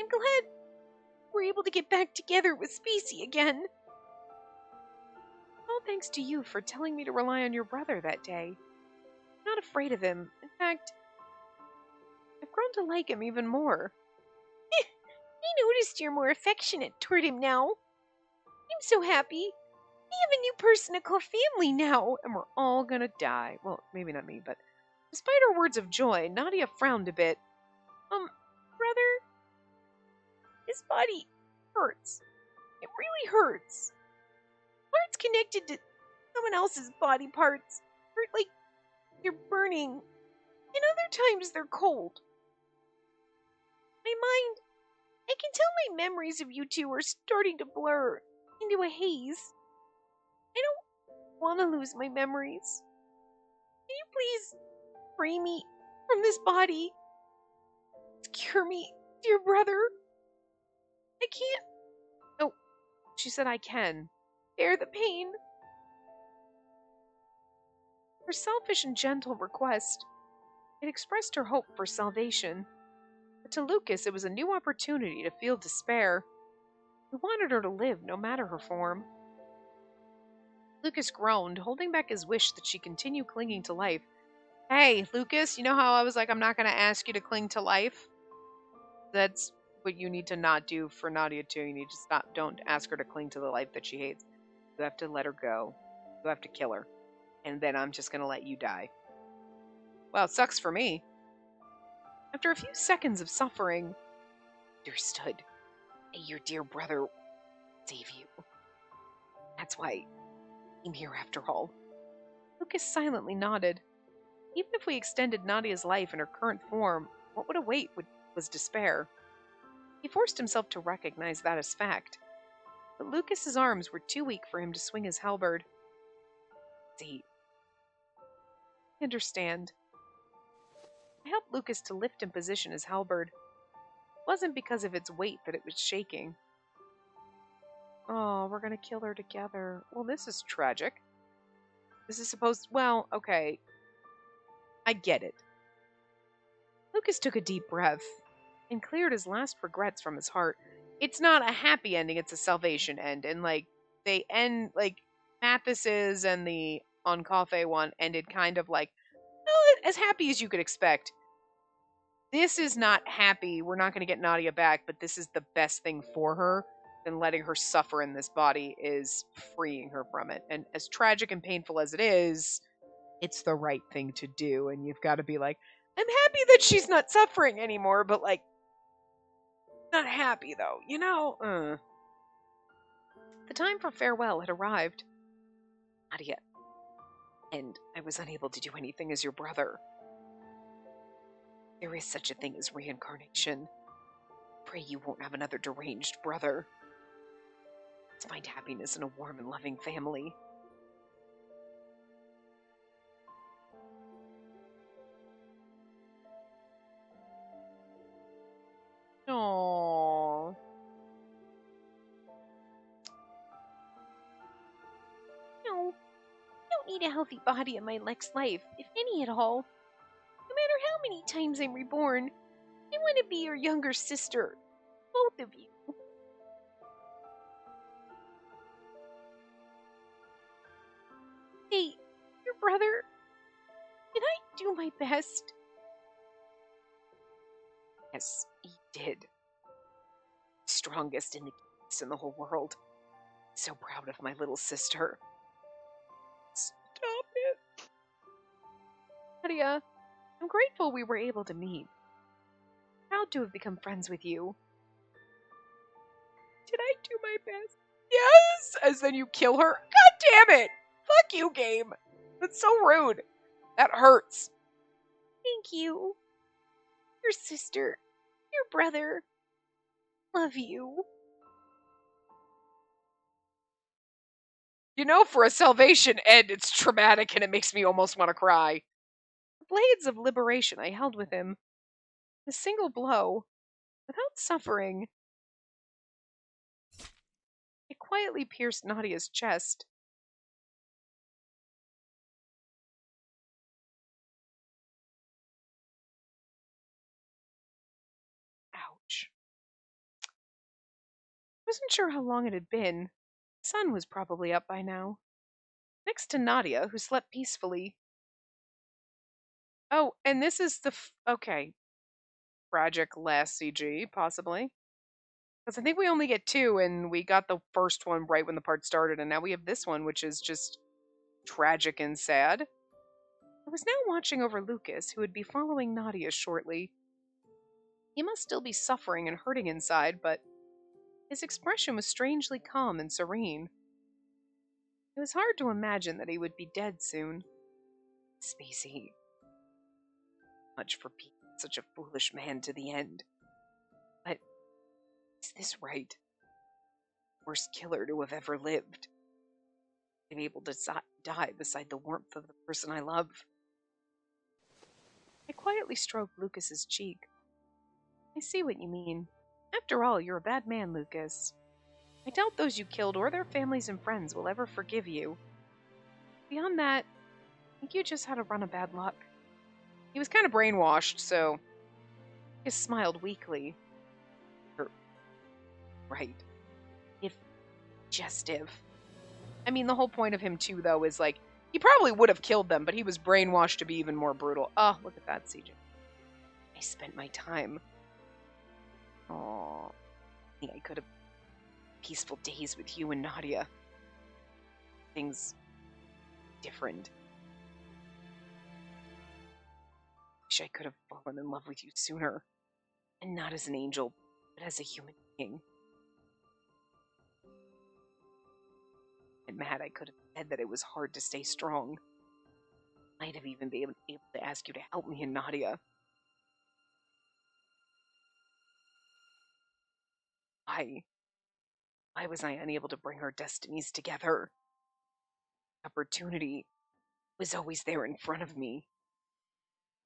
I'm glad we're able to get back together with Specie again. All thanks to you for telling me to rely on your brother that day. I'm not afraid of him. In fact, I've grown to like him even more. I noticed you're more affectionate toward him now. I'm so happy. I have a new person to call family now, and we're all gonna die. Well, maybe not me, but Despite her words of joy, Nadia frowned a bit. Brother, his body hurts. It really hurts. Parts connected to someone else's body parts hurt like they're burning, and other times they're cold. My mind, I can tell my memories of you two are starting to blur into a haze. I don't want to lose my memories. Can you please free me from this body? Cure me, dear brother. I can't. Oh, she said I can. Bear the pain. Her selfish and gentle request, it expressed her hope for salvation. But to Lucas, it was a new opportunity to feel despair. He wanted her to live, no matter her form. Lucas groaned, holding back his wish that she continue clinging to life. Hey, Lucas, you know how I was like, I'm not going to ask you to cling to life? That's what you need to not do for Nadia too. You need to stop. Don't ask her to cling to the life that she hates. You have to let her go. You have to kill her. And then I'm just going to let you die. Well, it sucks for me. After a few seconds of suffering, understood. Your dear brother save you. That's why I came here after all. Lucas silently nodded. Even if we extended Nadia's life in her current form, what would await was despair. He forced himself to recognize that as fact. But Lucas's arms were too weak for him to swing his halberd. See, I understand. I helped Lucas to lift and position his halberd. It wasn't because of its weight that it was shaking. Oh, we're gonna kill her together. Well, this is tragic. This is supposed... Well, okay. I get it. Lucas took a deep breath and cleared his last regrets from his heart. It's not a happy ending, it's a salvation end. And, like, they end... Like, Mathis's and the Oncafe one ended kind of like, well, as happy as you could expect. This is not happy. We're not going to get Nadia back, but this is the best thing for her. And letting her suffer in this body is freeing her from it. And as tragic and painful as it is, it's the right thing to do. And you've got to be like, I'm happy that she's not suffering anymore, but like, not happy though, you know? The time for farewell had arrived. Nadia, and I was unable to do anything as your brother. There is such a thing as reincarnation. Pray you won't have another deranged brother. Let's find happiness in a warm and loving family. Aww. No, I don't need a healthy body in my next life, if any at all. No matter how many times I'm reborn, I want to be your younger sister. Both of you. Hey, your brother, did I do my best? Yes, he did. Strongest in the whole world. So proud of my little sister. Stop it. Nadia, I'm grateful we were able to meet. Proud to have become friends with you. Did I do my best? Yes! As then you kill her? God damn it! Fuck you, game! That's so rude. That hurts. Thank you. Your sister. Your brother. Love you. You know, for a salvation end, it's traumatic and it makes me almost want to cry. The blades of liberation I held with him. A single blow, without suffering. It quietly pierced Nadia's chest. Ouch. I wasn't sure how long it had been. The sun was probably up by now. Next to Nadia, who slept peacefully. Oh, and this is the... okay. Tragic last CG, possibly. Because I think we only get two, and we got the first one right when the part started, and now we have this one, which is just tragic and sad. I was now watching over Lucas, who would be following Nadia shortly. He must still be suffering and hurting inside, but his expression was strangely calm and serene. It was hard to imagine that he would be dead soon. Spacey. Much for being such a foolish man to the end. But is this right? Worst killer to have ever lived. I'm able to die beside the warmth of the person I love. I quietly stroked Lucas's cheek. I see what you mean. After all, you're a bad man, Lucas. I doubt those you killed or their families and friends will ever forgive you. Beyond that, I think you just had a run of bad luck. He was kind of brainwashed, so he smiled weakly. Right. Just if. I mean, the whole point of him, too, though, is like, he probably would have killed them, but he was brainwashed to be even more brutal. Oh, look at that, CJ. I spent my time. Oh, I think I could have peaceful days with you and Nadia. Things different. Wish I could have fallen in love with you sooner. And not as an angel, but as a human being. And mad I could have said that it was hard to stay strong. Might have even been able to ask you to help me and Nadia. Why was I unable to bring our destinies together? Opportunity was always there in front of me.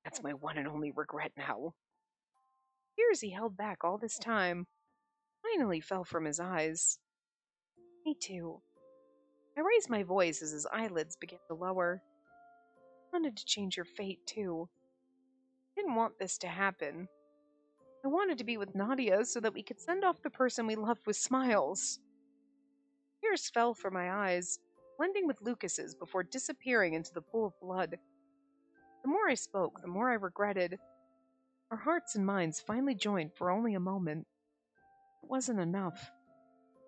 That's my one and only regret now. Tears he held back all this time finally fell from his eyes. Me too. I raised my voice as his eyelids began to lower. I wanted to change your fate, too. I didn't want this to happen. I wanted to be with Nadia so that we could send off the person we loved with smiles. Tears fell from my eyes, blending with Lucas's before disappearing into the pool of blood. The more I spoke, the more I regretted. Our hearts and minds finally joined for only a moment. It wasn't enough.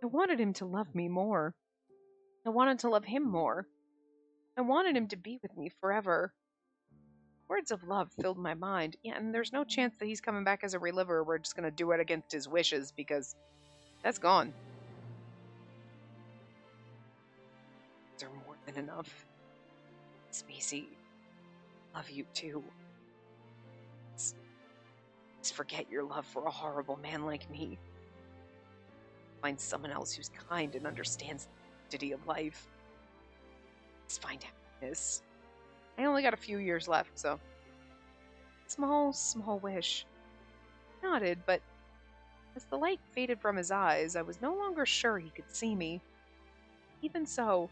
I wanted him to love me more. I wanted to love him more. I wanted him to be with me forever. Words of love filled my mind, and there's no chance that he's coming back as a reliver. We're just going to do it against his wishes, because that's gone. They're more than enough. Spacey, love you too. Let's forget your love for a horrible man like me. Find someone else who's kind and understands the sanctity of life. Let's find happiness. I only got a few years left, so. Small wish. I nodded, but as the light faded from his eyes, I was no longer sure he could see me. Even so,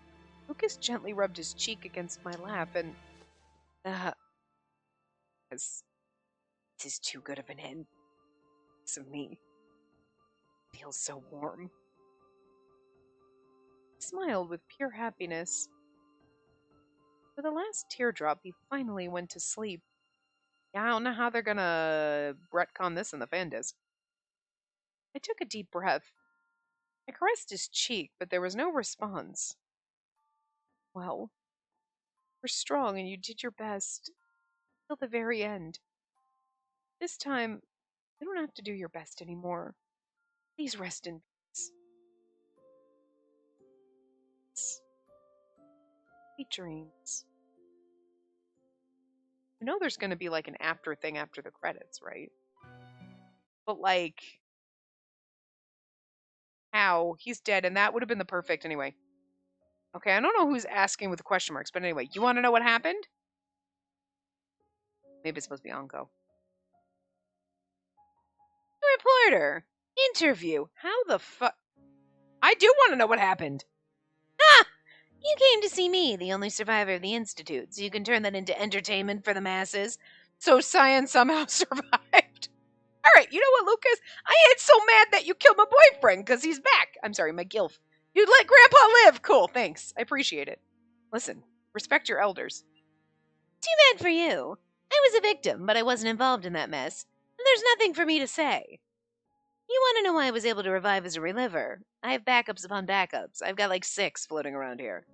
Lucas gently rubbed his cheek against my lap, and this is too good of an end. This of me. It feels so warm. He smiled with pure happiness. With the last teardrop, he finally went to sleep. Yeah, I don't know how they're gonna retcon this in the fan disc. I took a deep breath. I caressed his cheek, but there was no response. Well, you're strong and you did your best till the very end. This time, you don't have to do your best anymore. Please rest in peace. Sweet dreams. I know there's going to be like an after thing after the credits, right? But like, how? He's dead, and that would have been the perfect anyway. Okay, I don't know who's asking with the question marks, but anyway, you want to know what happened? Maybe it's supposed to be Anko. Reporter. Interview. How the fuck? I do want to know what happened. Ah! You came to see me, the only survivor of the Institute, so you can turn that into entertainment for the masses. So Cyan somehow survived. Alright, you know what, Lucas? I ain't so mad that you killed my boyfriend, because he's back. I'm sorry, my gilf. You'd let Grandpa live. Cool, thanks. I appreciate it. Listen, respect your elders. Too bad for you. I was a victim, but I wasn't involved in that mess. And there's nothing for me to say. You want to know why I was able to revive as a reliver? I have backups upon backups. I've got like 6 floating around here.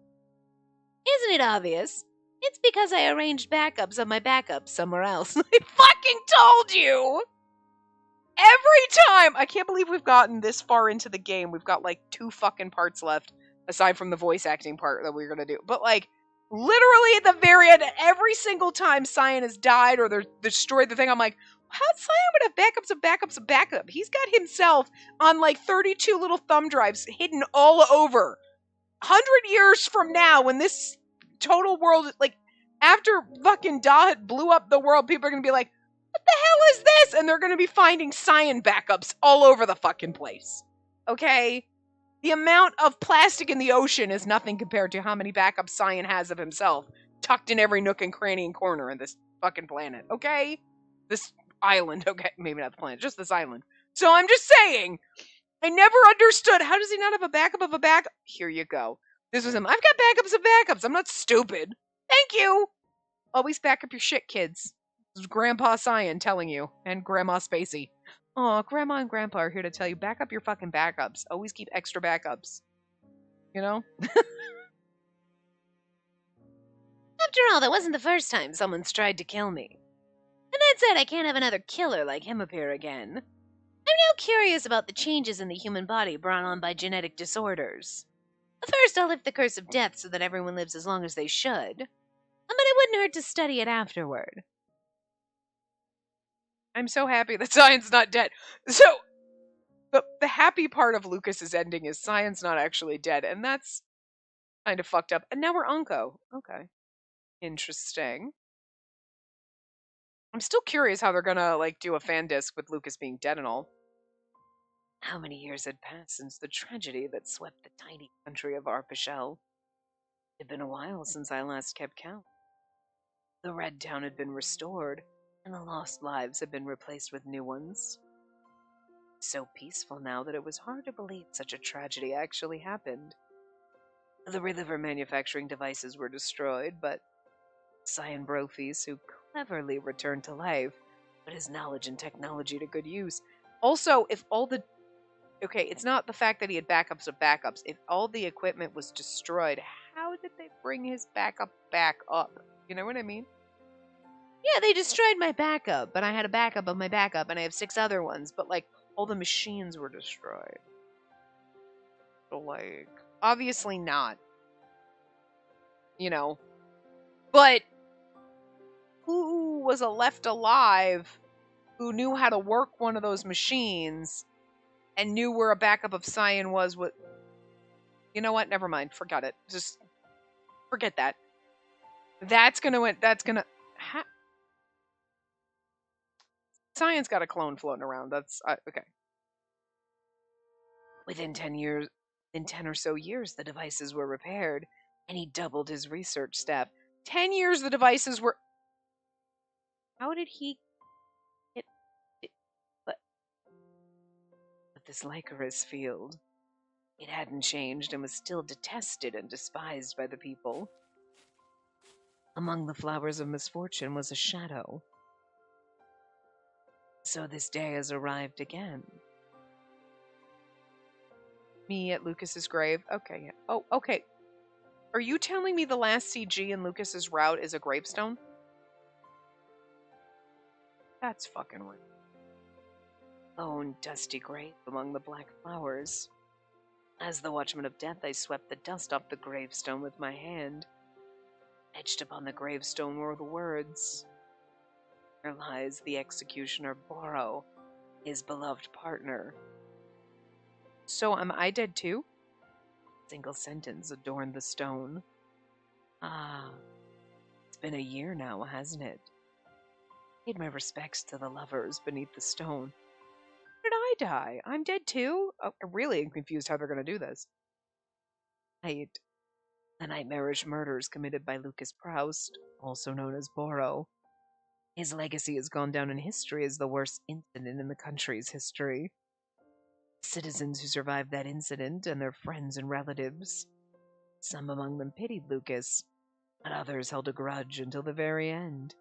Isn't it obvious? It's because I arranged backups of my backups somewhere else. I fucking told you! Every time! I can't believe we've gotten this far into the game. We've got like 2 fucking parts left, aside from the voice acting part that we're gonna do. But like, literally at the very end, every single time Cyan has died or they're destroyed the thing, I'm like, how's Cyan would have backups of backups of backup? He's got himself on like 32 little thumb drives hidden all over. 100 years from now, when this total world, like, after fucking Dahat blew up the world, people are gonna be like, what the hell is this? And they're gonna be finding Cyan backups all over the fucking place. Okay? The amount of plastic in the ocean is nothing compared to how many backups Cyan has of himself, tucked in every nook and cranny and corner in this fucking planet, okay? This island, okay? Maybe not the planet, just this island. So I'm just saying, I never understood, how does he not have a backup of a backup? Here you go. This was him. I've got backups of backups. I'm not stupid. Thank you. Always back up your shit, kids. This is Grandpa Cyan telling you, and Grandma Spacey. Aw, Grandma and Grandpa are here to tell you, back up your fucking backups. Always keep extra backups. You know? After all, that wasn't the first time someone's tried to kill me. And that said, I can't have another killer like him appear again. I'm now curious about the changes in the human body brought on by genetic disorders. First, I'll lift the curse of death so that everyone lives as long as they should. But it wouldn't hurt to study it afterward. I'm so happy that Cyan's not dead. So, the happy part of Lucas's ending is Cyan's not actually dead, and that's kind of fucked up. And now we're Unko. Okay. Interesting. I'm still curious how they're gonna, like, do a fan disc with Lucas being dead and all. How many years had passed since the tragedy that swept the tiny country of Arpachel? It had been a while since I last kept count. The Red Town had been restored, and the lost lives had been replaced with new ones. So peaceful now that it was hard to believe such a tragedy actually happened. The Reliver manufacturing devices were destroyed, but Cyan Brothys, who cleverly returned to life, put his knowledge and technology to good use. Also, if all the... Okay, it's not the fact that he had backups of backups. If all the equipment was destroyed, how did they bring his backup back up? You know what I mean? Yeah, they destroyed my backup, but I had a backup of my backup, and I have 6 other ones, but, like, all the machines were destroyed. So, like, obviously not. You know. But who was left alive who knew how to work one of those machines and knew where a backup of Cyan was? What? You know what? Never mind. Forget it. Just forget that. That's gonna... Cyan's got a clone floating around. That's... okay. Within 10 years... In 10 or so years, the devices were repaired, and he doubled his research staff. 10 years the devices were... How did he get... But this Lycoris field, it hadn't changed and was still detested and despised by the people. Among the flowers of misfortune was a shadow. So this day has arrived again. Me at Lucas's grave? Okay, yeah. Oh, okay. Are you telling me the last CG in Lucas's route is a gravestone? That's fucking weird. Lone, dusty grave among the black flowers. As the Watchman of Death, I swept the dust off the gravestone with my hand. Etched upon the gravestone were the words, "There lies the executioner Boro, his beloved partner." So am I dead too? Single sentence adorned the stone. Ah, it's been a year now, hasn't it? Paid my respects to the lovers beneath the stone. How did I die? I'm dead too? Oh, I really am confused how they're going to do this. The nightmarish murders committed by Lucas Proust, also known as Boro. His legacy has gone down in history as the worst incident in the country's history. Citizens who survived that incident and their friends and relatives. Some among them pitied Lucas, but others held a grudge until the very end.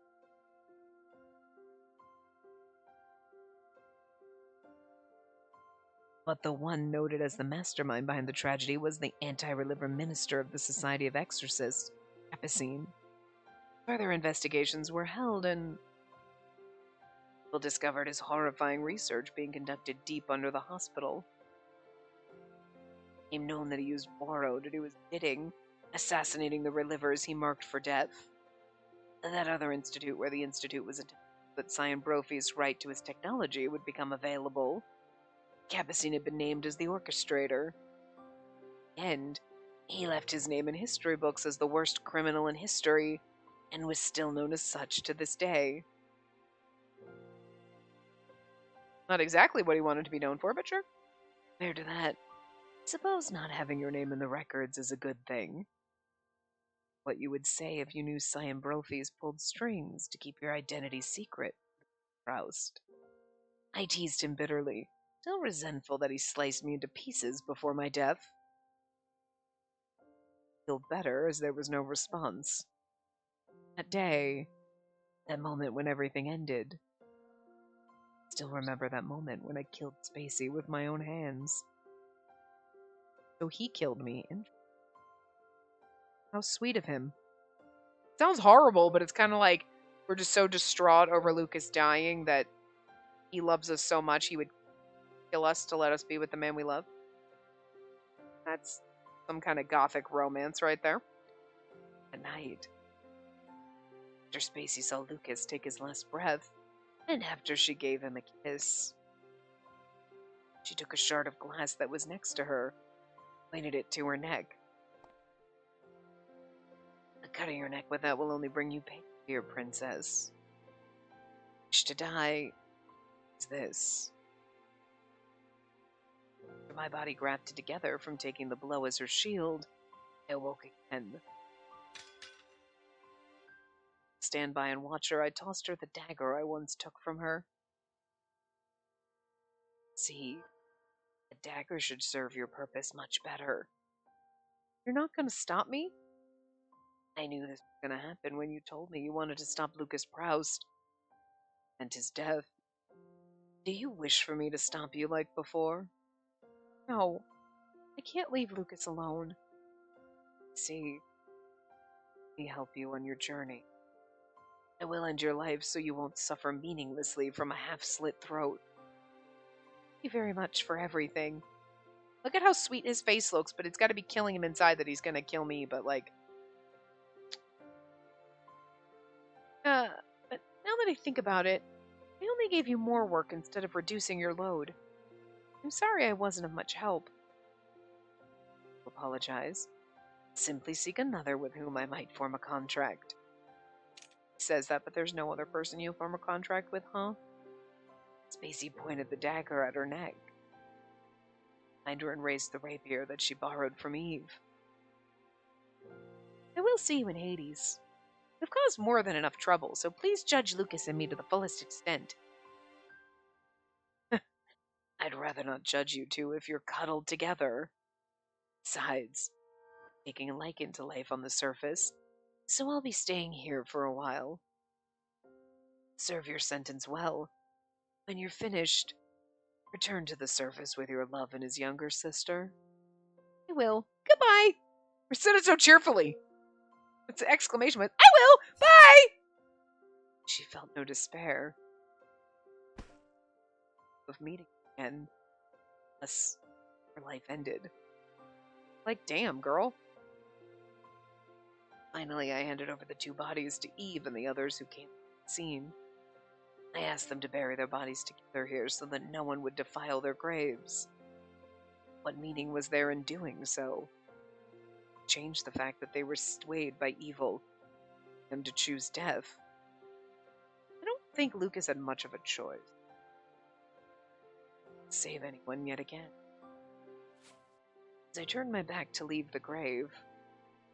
But the one noted as the mastermind behind the tragedy was the anti-Reliver minister of the Society of Exorcists, Capucine. Further investigations were held, and people discovered his horrifying research being conducted deep under the hospital. It became known that he used boro to do his bidding, assassinating the relivers he marked for death. That other institute where the institute was attempting that Cyan Brophy's right to his technology would become available. Capucine had been named as the orchestrator. And he left his name in history books as the worst criminal in history, and was still known as such to this day. Not exactly what he wanted to be known for, but sure. Compared to that, suppose not having your name in the records is a good thing. What you would say if you knew Cyan Brophy's pulled strings to keep your identity secret, Proust. I teased him bitterly, still resentful that he sliced me into pieces before my death. I feel better as there was no response. That day, that moment when everything ended. Still remember that moment when I killed Spacey with my own hands. So he killed me. And how sweet of him. Sounds horrible, but it's kind of like we're just so distraught over Lucas dying that he loves us so much he would kill us to let us be with the man we love. That's some kind of gothic romance right there. At night, after Spacey saw Lucas take his last breath, and after she gave him a kiss, she took a shard of glass that was next to her, pointed it to her neck. Cutting your neck with that will only bring you pain, dear princess. Wish to die is this. My body grafted together from taking the blow as her shield, I awoke again. Stand by and watch her, I tossed her the dagger I once took from her. See, a dagger should serve your purpose much better. You're not going to stop me? I knew this was going to happen when you told me you wanted to stop Lucas Proust and his death. Do you wish for me to stop you like before? No, I can't leave Lucas alone. See, let me help you on your journey. I will end your life so you won't suffer meaninglessly from a half-slit throat. Thank you very much for everything. Look at how sweet his face looks, but it's got to be killing him inside that he's going to kill me, but like... but now that I think about it, I only gave you more work instead of reducing your load. I'm sorry I wasn't of much help. Apologize. Simply seek another with whom I might form a contract. He says that, but there's no other person you'll form a contract with, huh? Spacey pointed the dagger at her neck, behind her and raised the rapier that she borrowed from Eve. I will see you in Hades. We've caused more than enough trouble, so please judge Lucas and me to the fullest extent. I'd rather not judge you two if you're cuddled together. Besides, taking a liking to life on the surface, so I'll be staying here for a while. Serve your sentence well. When you're finished, return to the surface with your love and his younger sister. I will. Goodbye. We said it so cheerfully. It's an exclamation with, I will. Bye. She felt no despair of meeting again, unless her life ended. Like, damn, girl. Finally, I handed over the two bodies to Eve and the others who came to the scene. I asked them to bury their bodies together here so that no one would defile their graves. What meaning was there in doing so? Change the fact that they were swayed by evil and to choose death. I don't think Lucas had much of a choice. Save anyone yet again. As I turned my back to leave the grave,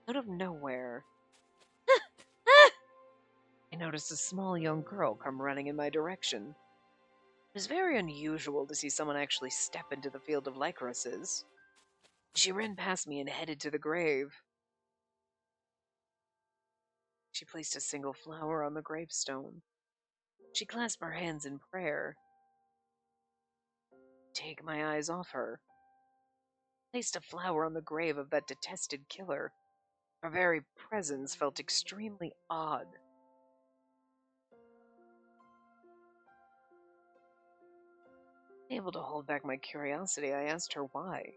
out of nowhere, I noticed a small young girl come running in my direction. It was very unusual to see someone actually step into the field of Lycruses. She ran past me and headed to the grave. She placed a single flower on the gravestone. She clasped her hands in prayer. Take my eyes off her. Placed a flower on the grave of that detested killer. Her very presence felt extremely odd. Able to hold back my curiosity, I asked her why.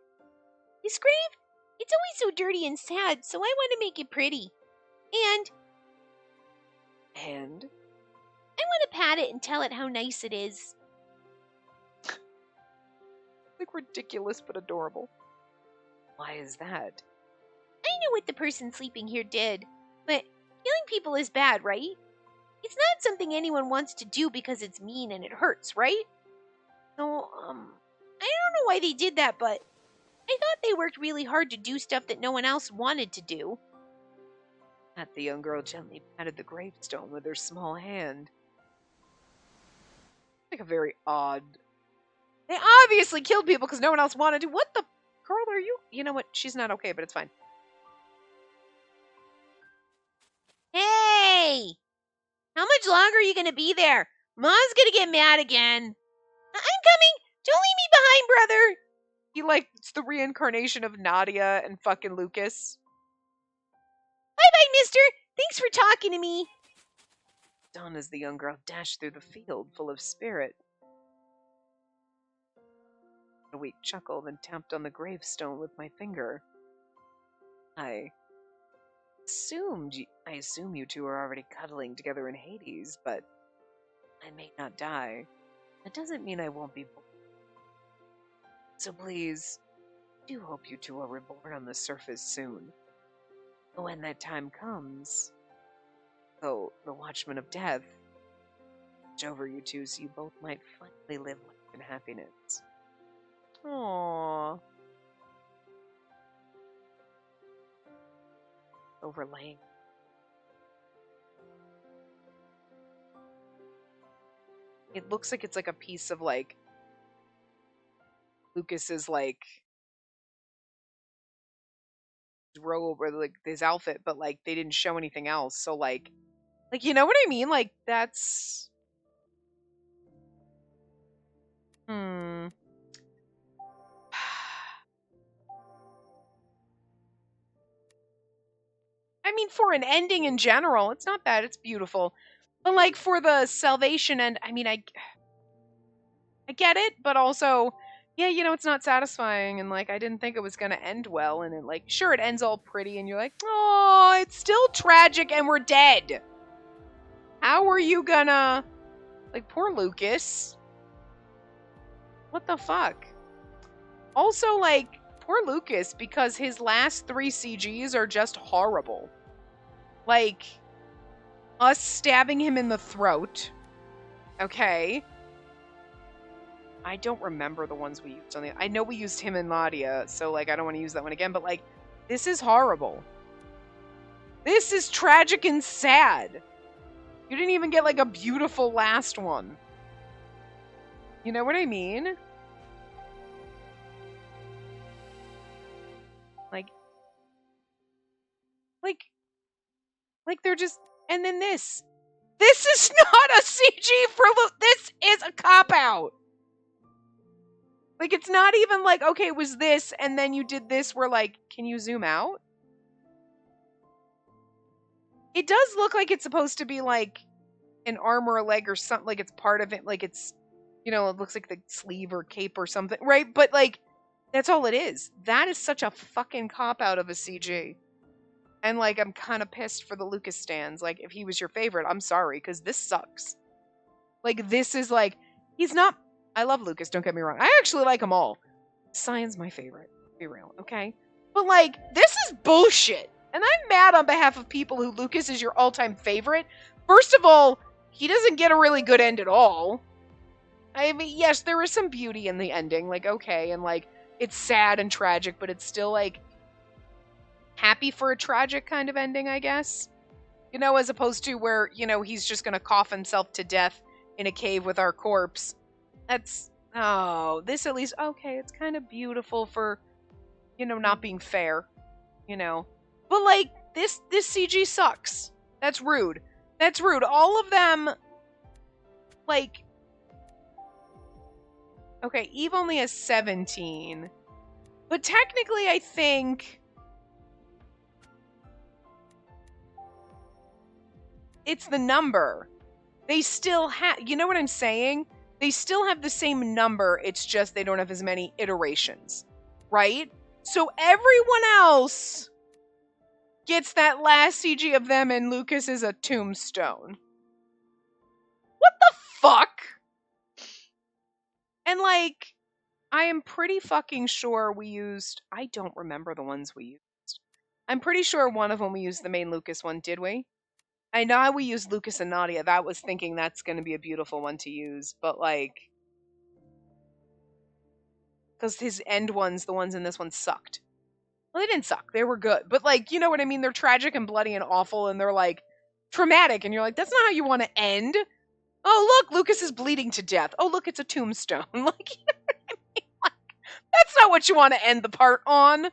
This grave, it's always so dirty and sad, so I want to make it pretty. And And? I want to pat it and tell it how nice it is. Like ridiculous but adorable. Why is that? I know what the person sleeping here did, but killing people is bad, right? It's not something anyone wants to do because it's mean and it hurts, right? So, I don't know why they did that, but I thought they worked really hard to do stuff that no one else wanted to do. The young girl gently patted the gravestone with her small hand. Like a very odd... They obviously killed people because no one else wanted to. What the... Girl, are you... You know what? She's not okay, but it's fine. Hey! How much longer are you gonna be there? Mom's gonna get mad again. I'm coming! Don't leave me behind, brother! He, like, it's the reincarnation of Nadia and fucking Lucas. Bye-bye, mister! Thanks for talking to me! Done as the young girl dashed through the field, full of spirit. A weak chuckle, then tapped on the gravestone with my finger. I assume you two are already cuddling together in Hades, but I may not die. That doesn't mean I won't be born. So please, I do hope you two are reborn on the surface soon. But when that time comes, though the Watchman of Death, watch over you two so you both might finally live life in happiness. Aww. Overlaying. It looks like it's like a piece of like Lucas's like robe or like his outfit, but like they didn't show anything else. So like you know what I mean? Like that's I mean, for an ending in general, it's not bad. It's beautiful. But like for the salvation end, I mean, I get it, but also, yeah, you know, it's not satisfying. And like, I didn't think it was going to end well. And it like, sure, it ends all pretty. And you're like, oh, it's still tragic and we're dead. How are you gonna, like, poor Lucas. What the fuck? Also, like, poor Lucas, because his last 3 CGs are just horrible. Like, us stabbing him in the throat. Okay. I don't remember the ones we used on the... I know we used him and Nadia, so, like, I don't want to use that one again, but, like, this is horrible. This is tragic and sad. You didn't even get, like, a beautiful last one. You know what I mean? Like they're just... And then this. This is not a CG for... This is a cop-out. Like, it's not even like, okay, it was this, and then you did this where, like, can you zoom out? It does look like it's supposed to be, like, an arm or a leg or something, like it's part of it, like it's, you know, it looks like the sleeve or cape or something, right? But, like, that's all it is. That is such a fucking cop-out of a CG. And, like, I'm kind of pissed for the Lucas stands. Like, if he was your favorite, I'm sorry, because this sucks. Like, this is, like, he's not... I love Lucas, don't get me wrong. I actually like them all. Cyan's my favorite. Be real, okay? But, like, this is bullshit. And I'm mad on behalf of people who Lucas is your all-time favorite. First of all, he doesn't get a really good end at all. I mean, yes, there is some beauty in the ending. Like, okay, and, like, it's sad and tragic, but it's still, like, happy for a tragic kind of ending, I guess. You know, as opposed to where, you know, he's just gonna cough himself to death in a cave with our corpse. That's... Oh, this at least... Okay, it's kind of beautiful for, you know, not being fair. You know? But, like, this CG sucks. That's rude. That's rude. All of them... Like... Okay, Eve only has 17. But technically, I think... it's the number. They still have, you know what I'm saying? They still have the same number, it's just they don't have as many iterations, right? So everyone else gets that last CG of them and Lucas is a tombstone. What the fuck? And like, I am pretty fucking sure we used, I don't remember the ones we used. I'm pretty sure one of them we used the main Lucas one, did we? I know we used Lucas and Nadia. That was thinking that's going to be a beautiful one to use, but like, because his end ones, the ones in this one sucked. Well, they didn't suck. They were good. But like, you know what I mean? They're tragic and bloody and awful and they're like traumatic. And you're like, that's not how you want to end. Oh, look, Lucas is bleeding to death. Oh, look, it's a tombstone. Like, you know what I mean? Like, that's not what you want to end the part on.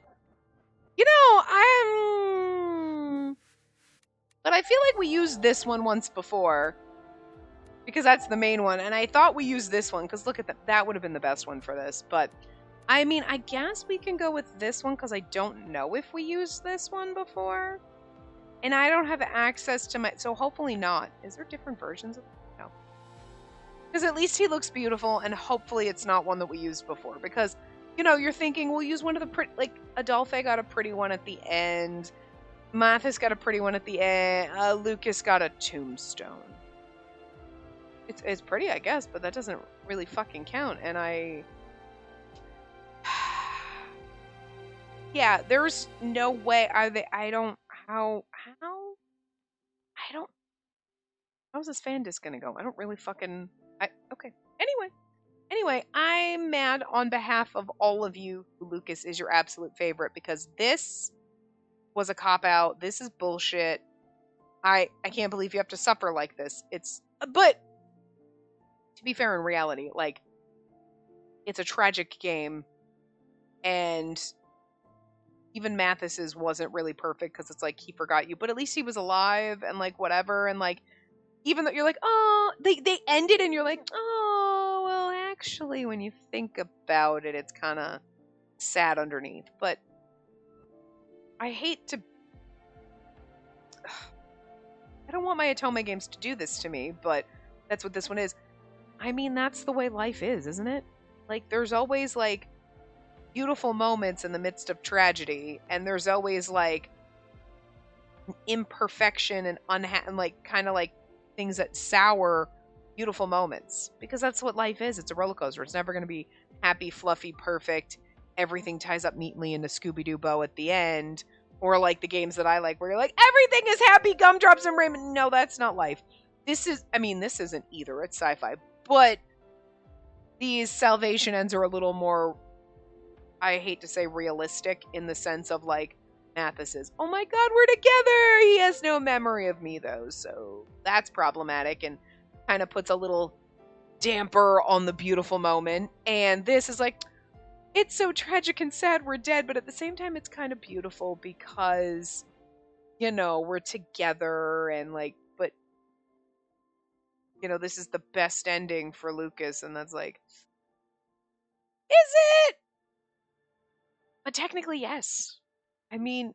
You know, but I feel like we used this one once before. Because that's the main one. And I thought we used this one. Because look at that. That would have been the best one for this. But, I mean, I guess we can go with this one. Because I don't know if we used this one before. And I don't have access to my... So hopefully not. Is there different versions of it? No. Because at least he looks beautiful. And hopefully it's not one that we used before. Because, you know, you're thinking we'll use one of the pretty... Like, Adolphe got a pretty one at the end. Mathis got a pretty one at the end. Lucas got a tombstone. It's pretty, I guess, but that doesn't really fucking count. And yeah, there's no way. How's this fan disc gonna go? I don't really fucking... Okay. Anyway, I'm mad on behalf of all of you who Lucas is your absolute favorite, because this was a cop-out. This is bullshit. I can't believe you have to suffer like this. But to be fair, in reality, like, it's a tragic game, and even Mathis's wasn't really perfect because it's like he forgot you, but at least he was alive and like whatever, and like even though you're like, oh, they ended and you're like, oh, well, actually, when you think about it, it's kind of sad underneath. But I hate to... I don't want my Atome games to do this to me, but that's what this one is. I mean, that's the way life is, isn't it? Like, there's always, like, beautiful moments in the midst of tragedy, and there's always, like, imperfection and like, kind of, like, things that sour beautiful moments. Because that's what life is. It's a roller coaster. It's never going to be happy, fluffy, perfect. Everything ties up neatly in a Scooby-Doo bow at the end. Or, like, the games that I like, where you're like, everything is happy, gumdrops and rainbow. No, that's not life. This isn't either. It's sci-fi. But these salvation ends are a little more, I hate to say, realistic in the sense of, like, Mathis is, oh my god, we're together! He has no memory of me, though, so that's problematic and kind of puts a little damper on the beautiful moment. And this is like, it's so tragic and sad we're dead, but at the same time it's kind of beautiful because, you know, we're together and, like, but, you know, this is the best ending for Lucas, and that's like, is it? But technically, yes. I mean,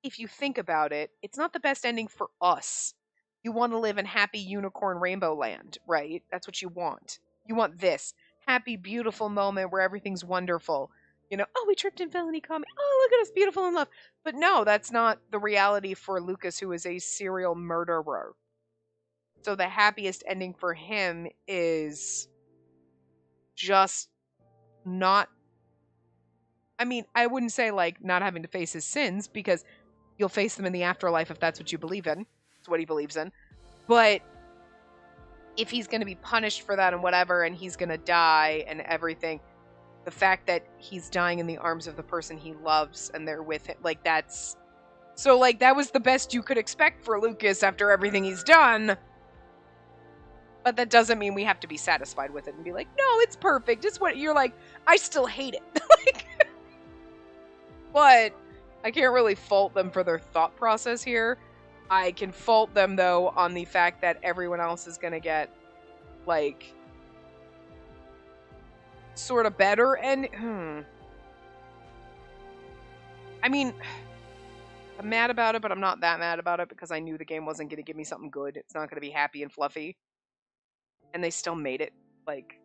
if you think about it, it's not the best ending for us. You want to live in happy unicorn rainbow land, right? That's what you want. You want this happy, beautiful moment where everything's wonderful. You know, oh, we tripped and fell and he caught me. Oh, look at us, beautiful in love. But no, that's not the reality for Lucas, who is a serial murderer. So the happiest ending for him is just not... I mean, I wouldn't say, like, not having to face his sins, because you'll face them in the afterlife if that's what you believe in. It's what he believes in. But if he's going to be punished for that and whatever, and he's going to die and everything, the fact that he's dying in the arms of the person he loves and they're with him, like, that's... So, like, that was the best you could expect for Lucas after everything he's done. But that doesn't mean we have to be satisfied with it and be like, no, it's perfect. It's what... You're like, I still hate it. Like... But I can't really fault them for their thought process here. I can fault them, though, on the fact that everyone else is going to get, like, sort of better. And, I mean, I'm mad about it, but I'm not that mad about it because I knew the game wasn't going to give me something good. It's not going to be happy and fluffy. And they still made it, like,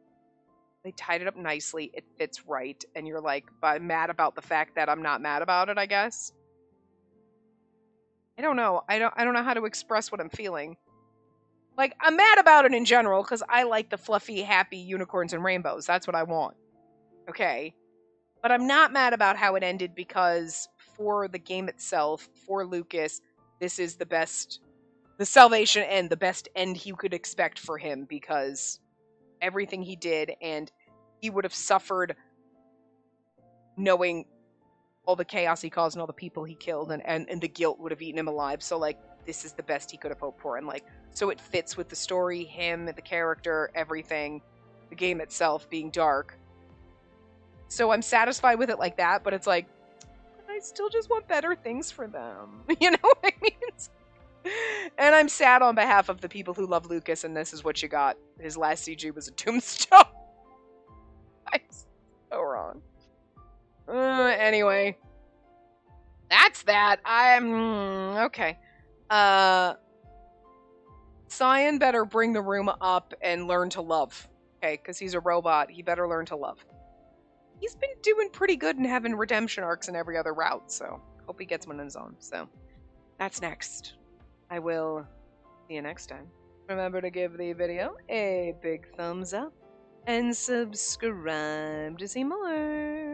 they tied it up nicely. It fits right. And you're like, but mad about the fact that I'm not mad about it, I guess. I don't know. I don't know how to express what I'm feeling. Like, I'm mad about it in general because I like the fluffy, happy unicorns and rainbows. That's what I want. Okay. But I'm not mad about how it ended because for the game itself, for Lucas, this is the best, the Salvation end, the best end he could expect for him because everything he did, and he would have suffered knowing all the chaos he caused and all the people he killed, and the guilt would have eaten him alive. So, like, this is the best he could have hoped for. And, like, so it fits with the story, him, the character, everything, the game itself being dark. So I'm satisfied with it like that, but it's like, I still just want better things for them. You know what I mean? And I'm sad on behalf of the people who love Lucas, and this is what you got. His last CG was a tombstone. I'm so wrong. Anyway. That's that. I'm... okay. Cyan better bring the room up and learn to love. Okay, because he's a robot. He better learn to love. He's been doing pretty good and having redemption arcs in every other route, so hope he gets one in his own. So that's next. I will see you next time. Remember to give the video a big thumbs up and subscribe to see more.